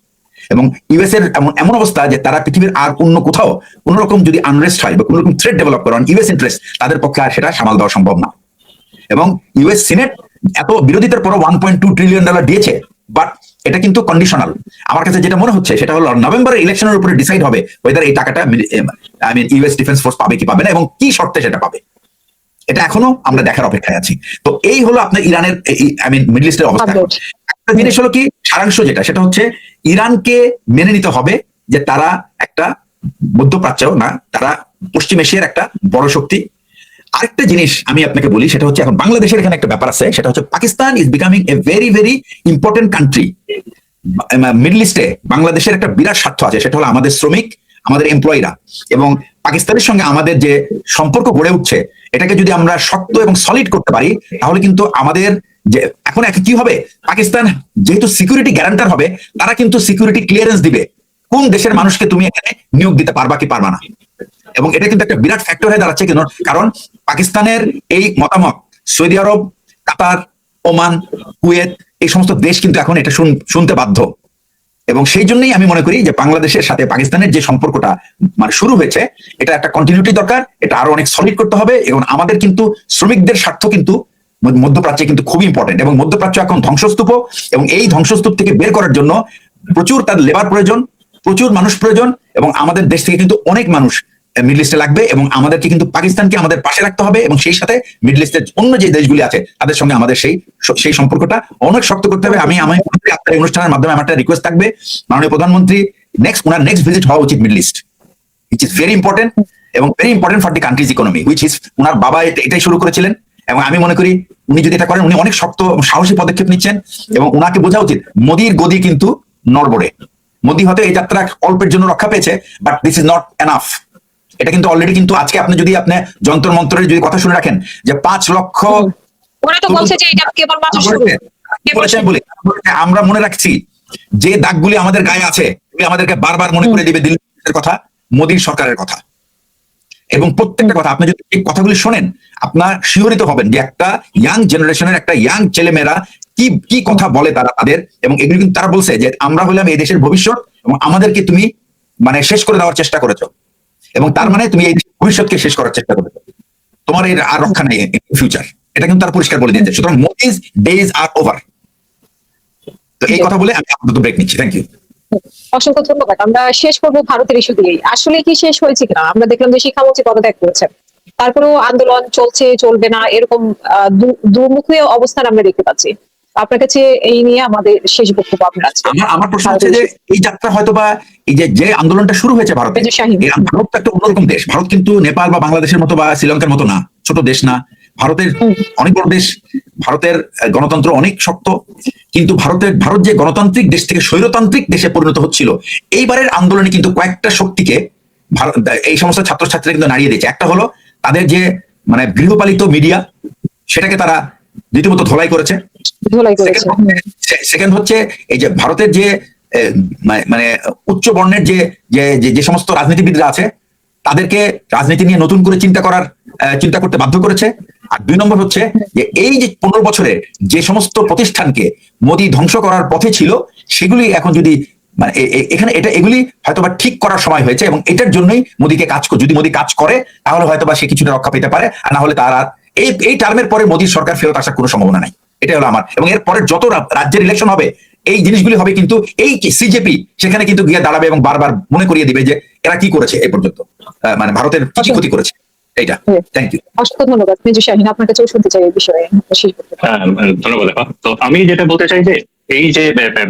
এবং ইউএস এর এমন অবস্থা যে তারা পৃথিবীর আর অন্য কোথাও কোন রকম যদি আনরেস্ট হয় বা কোন রকম থ্রেট ডেভেলপ করে ইউএস ইন্টারেস্ট, তাদের পক্ষে আর সেটা সামাল দেওয়া সম্ভব না। এবং ইউএস সিনেট এত বিরোধিতার পরও $1.2 ট্রিলিয়ন দিয়েছে, বাট এটা কিন্তু কন্ডিশনাল। আমার কাছে যেটা মনে হচ্ছে সেটা হলো নভেম্বরের ইলেকশনের উপরে ডিসাইড হবে ওয়েদার এই টাকাটা ইউএস ডিফেন্স ফোর্স পাবে কি পাবে না, এবং কি শর্তে সেটা পাবে, এটা এখনো আমরা দেখার অপেক্ষায় আছি। তো এই হলো আপনার ইরানের মিডল ইস্টের অবস্থা। একটা জিনিস হলো কি সারাংশ যেটা, সেটা হচ্ছে ইরানকে মেনে নিতে হবে যে তারা একটা মধ্যপ্রাচ্য না, তারা পশ্চিম এশিয়ার একটা বড় শক্তি। আরেকটা জিনিস আমি আপনাকে বলি, সেটা হচ্ছে এখন বাংলাদেশের এখানে একটা ব্যাপার আছে, সেটা হচ্ছে Pakistan is becoming a very very important country middle ইস্টে। বাংলাদেশের একটা বিরাট স্বার্থ আছে, সেটা হলো আমাদের শ্রমিক, আমাদের এমপ্লয়িরা, এবং পাকিস্তানের সঙ্গে আমাদের যে সম্পর্ক গড়ে উঠছে, এটাকে যদি আমরা শক্ত এবং সলিড করতে পারি, তাহলে কিন্তু আমাদের যে এখন কি হবে, পাকিস্তান যেহেতু সিকিউরিটি গ্যারান্টার হবে, তারা কিন্তু সিকিউরিটি ক্লিয়ারেন্স দিবে কোন দেশের মানুষকে তুমি এখানে নিয়োগ দিতে পারবা কি পারবা না। এবং এটা কিন্তু একটা বিরাট ফ্যাক্টর হয়ে দাঁড়াচ্ছে, কেন? কারণ পাকিস্তানের এই মতামত সৌদি আরব, কাতার, ওমান, কুয়েত, এই সমস্ত দেশ কিন্তু এখন এটা শুনতে বাধ্য। এবং সেই জন্যই আমি মনে করি যে বাংলাদেশের সাথে পাকিস্তানের যে সম্পর্কটা শুরু হয়েছে, এটা একটা কন্টিনিউটি দরকার, এটা আরো অনেক সলিড করতে হবে। এবং আমাদের কিন্তু শ্রমিকদের স্বার্থ কিন্তু মধ্যপ্রাচ্যে কিন্তু খুবই ইম্পর্টেন্ট, এবং মধ্যপ্রাচ্য এখন ধ্বংসস্তূপ, এবং এই ধ্বংসস্তূপ থেকে বের করার জন্য প্রচুর তার লেবার প্রয়োজন, প্রচুর মানুষ প্রয়োজন, এবং আমাদের দেশ থেকে কিন্তু অনেক মানুষ মিডল ইস্টে লাগবে, এবং আমাদেরকে কিন্তু পাকিস্তানকে আমাদের পাশে রাখতে হবে, এবং সেই সাথে মিডল ইস্টের অন্য যে দেশগুলি আছে তাদের সঙ্গে আমাদের সেই সম্পর্কটা অনেক শক্ত করতে হবে। আমি আপনার অনুষ্ঠানের মাধ্যমে আমার একটা রিকোয়েস্ট থাকবে, মাননীয় প্রধানমন্ত্রী ওনার নেক্সট ভিজিট হওয়া উচিত middle east, which is very important, এবং very important for the country's economy, which is ওনার বাবা এটাই শুরু করেছিলেন। এবং আমি মনে করি উনি যদি এটা করেন, উনি অনেক শক্ত সাহসী পদক্ষেপ নিচ্ছেন, এবং ওনাকে বোঝা উচিত মোদির গদি কিন্তু নড়বড়ে। মোদি হয়তো এই যাত্রা অল্পের জন্য রক্ষা পেয়েছে, but this is not enough. এটা কিন্তু অলরেডি কিন্তু আজকে আপনি যদি আপনি যন্ত্র মন্ত্রের যদি কথা শুনে রাখেন, যে 5 লক্ষ, ওরা তো বলছে যে এটা কেবল মাত্র শুরু। আমরা মনে রাখছি যে দাগগুলি আমাদের গায়ে আছে, আমাদেরকে বারবার মনে করে দিবে দিল্লির কথা, মোদীর সরকারের কথা, এবং প্রত্যেকটা কথা আপনি যদি এই কথাগুলি শোনেন, আপনার শিহরিত হবেন যে একটা ইয়াং জেনারেশনের, একটা ইয়াং ছেলেমেয়েরা কি কি কথা বলে তাদের, এবং এগুলি কিন্তু তারা বলছে যে আমরা হলাম এই দেশের ভবিষ্যৎ, এবং আমাদেরকে তুমি শেষ করে দেওয়ার চেষ্টা করেছো, এবং তার মানে তুমি এই ভবিষ্যৎকে শেষ করার চেষ্টা করেছো, তোমার এর আর রক্ষা নেই ফিউচার। এটা কিন্তু তারা পরিষ্কার বলে দিয়েছে। সুতরাং মোদিজ ডেজ আর ওভার। তো এই কথা বলে আমি আপাতত ব্রেক নিচ্ছি। Thank you. অসংখ্য ধন্যবাদ। আমরা শেষ করবো ভারতের ইস্যু দিয়েই। আসলে কি শেষ হয়েছে কিনা? আমরা দেখলাম যে শিক্ষামন্ত্রী পদত্যাগ করেছেন, তারপরেও আন্দোলন চলছে, চলবে না, এরকম দুমুখী অবস্থান আমরা দেখতে পাচ্ছি। আপনার কাছে এই নিয়ে আমাদের শেষ বক্তব্য আপনার আছে। আমার প্রশ্ন হচ্ছে যে এই যাত্রা হয়তো বা এই যে আন্দোলনটা শুরু হয়েছে ভারতে, ভারত তো একটা অন্যরকম দেশ। ভারত কিন্তু নেপাল বা বাংলাদেশের মতো বা শ্রীলঙ্কার মতো না, ছোট দেশ না। ভারতের অনেক বড় দেশ, ভারতের গণতন্ত্র অনেক শক্ত, কিন্তু ভারত যে গণতান্ত্রিক দেশ থেকে স্বৈরতান্ত্রিক দেশে পরিণত হচ্ছিল, এইবারের আন্দোলনে কিন্তু কয়েকটা শক্তিকে এই সমস্ত ছাত্রছাত্রীরা কিন্তু নাড়িয়ে দিয়েছে। একটা হলো তাদের যে গৃহপালিত মিডিয়া, সেটাকে তারা রীতিমতো ধোলাই করেছে। সেকেন্ড হচ্ছে এই যে ভারতের যে উচ্চ বর্ণের যে সমস্ত রাজনীতিবিদরা আছে, তাদেরকে রাজনীতি নিয়ে নতুন করে চিন্তা করতে বাধ্য করেছে। আর 2 নম্বর হচ্ছে যে এই যে 15 বছরে যে সমস্ত প্রতিষ্ঠানকে মোদি ধ্বংস করার পথে ছিল, সেগুলি এখন যদি এখানে এগুলি হয়তোবা ঠিক করার সময় হয়েছে, এবং এটার জন্যই মোদিকে যদি মোদি কাজ করে, তাহলে হয়তোবা সে কিছুটা রক্ষা পেতে পারে। আর না হলে তার আর এই টার্মের পরে মোদির সরকার ফেরত আসার কোনো সম্ভাবনা নাই। এটা হলো আমার। এবং এর পরে যত রাজ্যের ইলেকশন হবে, এই জিনিসগুলি হবে, কিন্তু এই সিজেপি সেখানে কিন্তু গিয়ে দাঁড়াবে এবং বারবার মনে করিয়ে দিবে যে এরা কি করেছে এই পর্যন্ত, ভারতের কি ক্ষতি করেছে। এইটা। Thank you. অসংখ্য ধন্যবাদ। মেজর শাহীন, আপনার কাছেও শুনতে চাই এই বিষয়ে। ধন্যবাদ। তো আমি যেটা বলতে চাই যে এই যে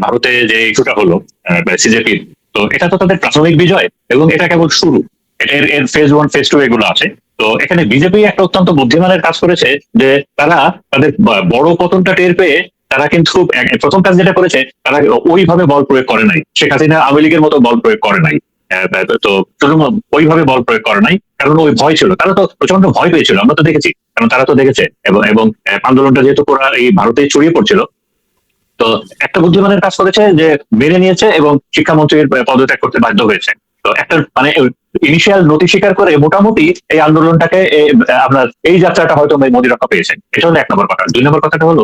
ভারতে যে ইস্যুটা হলো সিজেপি, তো এটা তো তাদের প্রাথমিক বিজয়, এবং এটা কেবল শুরু। এর ফেজ 1 ফেজ 2 এগুলো আছে। তো এখানে বিজেপি একটা অত্যন্ত বুদ্ধিমানের কাজ করেছে, যে তারা তাদের বড় পতনটা টের পেয়ে তারা কিন্তু প্রথম কাজ যেটা করেছে, তারা ওইভাবে বল প্রয়োগ করে নাই, শেখ হাসিনা আওয়ামী লীগের মতো বল প্রয়োগ করে নাই। তো শুধু ওইভাবে বল প্রয়োগ করে নাই, কারণ ওই ভয় ছিল, তারা তো প্রচন্ড ভয় পেয়েছিল, আমরা তো দেখেছি, কারণ তারা তো দেখেছে। এবং আন্দোলনটা যেহেতু পুরো এই ভারতে ছড়িয়ে পড়ছিল, তো একটা বুদ্ধিমানের কাজ করেছে যে মেনে নিয়েছে এবং শিক্ষামন্ত্রীর পদত্যাগ করতে বাধ্য হয়েছে। তো একটা মানে ইনিশিয়াল নতি স্বীকার করে মোটামুটি এই আন্দোলনটাকে আপনার এই যাত্রাটা হয়তো মোদী রক্ষা পেয়েছেন। এটা হলো 1 নম্বর কথা। 2 নম্বর কথাটা হলো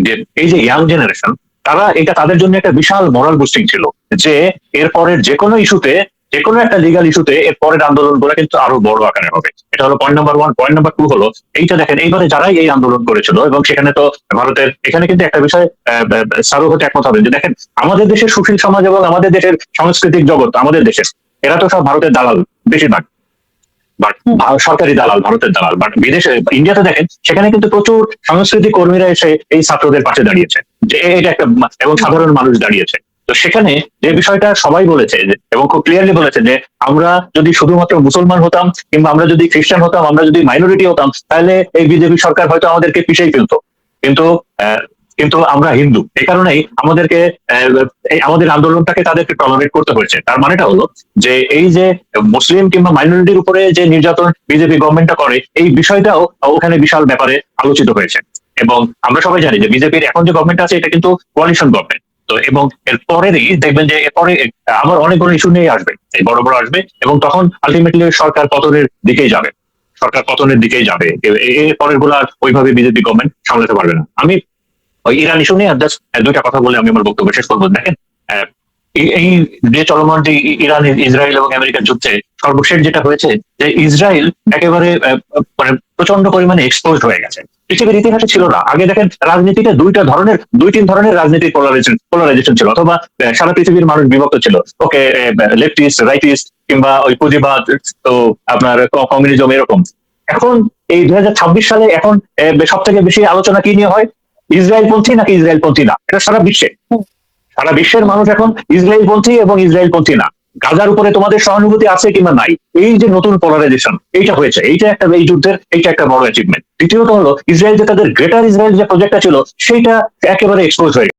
যে এই যে ইয়াং জেনারেশন, তারা এটা তাদের জন্য একটা বিশাল মরাল বুস্টিং ছিল যে এরপরের যে কোনো ইস্যুতে, যে কোনো একটা লিগাল ইস্যুতে এর পরের আন্দোলনগুলো কিন্তু আরো বড় আকারে হবে। এটা হলো পয়েন্ট নাম্বার 1। পয়েন্ট নাম্বার 2 হলো এইটা দেখেন, এইবারে যারাই এই আন্দোলন করেছিল এবং সেখানে তো ভারতের, এখানে কিন্তু একটা বিষয় সারু হতে একমত হবেন যে দেখেন, আমাদের দেশের সুশীল সমাজ এবং আমাদের দেশের সাংস্কৃতিক জগৎ, আমাদের দেশের এরা তো সব ভারতের দালাল বেশিরভাগ, বাট সরকারি দালাল, ভারতের দালাল। বাট বিদেশে ইন্ডিয়াতে দেখেন, সেখানে কিন্তু প্রচুর সাংস্কৃতিক কর্মীরা এসে এই ছাত্রদের পাশে দাঁড়িয়েছে, যে এটা একটা, এবং সাধারণ মানুষ দাঁড়িয়েছে। তো সেখানে যে বিষয়টা সবাই বলেছে এবং খুব ক্লিয়ারলি বলেছে যে আমরা যদি শুধুমাত্র মুসলমান হতাম কিংবা আমরা যদি খ্রিস্টান হতাম, আমরা যদি মাইনরিটি হতাম, তাহলে এই বিজেপি সরকার হয়তো আমাদেরকে পিছিয়ে ফেলতো। কিন্তু কিন্তু আমরা হিন্দু, এই কারণেই আমাদেরকে আমাদের আন্দোলনটাকে তাদেরকে টলারেট করতে হয়েছে। তার মানেটা হলো যে এই যে মুসলিম কিংবা মাইনরিটির উপরে যে নির্যাতন বিজেপি গভর্নমেন্টটা করে, এই বিষয়টাও ওখানে বিশাল ব্যাপারে আলোচিত হয়েছে। এবং আমরা সবাই জানি যে বিজেপির এখন যে গভর্নমেন্ট আছে এটা কিন্তু কোয়ালিশন গভর্নমেন্ট। তো এবং এর পরেরই দেখবেন যে এরপরে আবার অনেকগুলো ইস্যু নিয়ে আসবে, বড় বড় আসবে, এবং তখন আলটিমেটলি সরকার পতনের দিকেই যাবে, সরকার পতনের দিকেই যাবে। এর পরের গুলো আর ওইভাবে বিজেপি গভর্নমেন্ট সামলাতে পারবে না। আমি ওই ইরান ইস্যু নিয়ে জাস্ট 2টা কথা বলে আমি আমার বক্তব্য শেষ করবো। দেখেন, এই যে চলমান যে ইরান, ইসরায়েল এবং আমেরিকার যুদ্ধে সর্বশেষ যেটা হয়েছে যে ইসরায়েল একেবারে মানে প্রচন্ড পরিমাণে এক্সপোজড হয়ে গেছে। পৃথিবীর ইতিহাসে ছিল না। আগে দেখেন রাজনীতিতে 2-3 ধরনের রাজনীতির পোলারাইজেশন ছিল, অথবা সারা পৃথিবীর মানুষ বিভক্ত ছিল। ওকে, লেফটিস্ট, রাইটিস্ট, কিংবা ওই পুঁজিবাদ, তো আপনার কমিউনিজম, এরকম। এখন এই 2026 সালে এখন সব থেকে বেশি আলোচনা কি নিয়ে হয়? ইসরায়েল পন্থী নাকি ইসরায়েল পন্থী না। এটা সারা বিশ্বের মানুষ এখন ইসরায়েল পন্থী এবং ইসরায়েল পন্থী না। গাজার উপরে তোমাদের সহানুভূতি আছে কিংবা নাই, এই যে নতুন পোলারাইজেশন এইটা হয়েছে, এইটা একটা, এই যুদ্ধের এইটা একটা বড় অ্যাচিভমেন্ট। দ্বিতীয়ত হলো ইসরায়েল যে তাদের গ্রেটার ইসরায়েল যে প্রজেক্টটা ছিল, সেইটা একেবারে এক্সপোজ হয়ে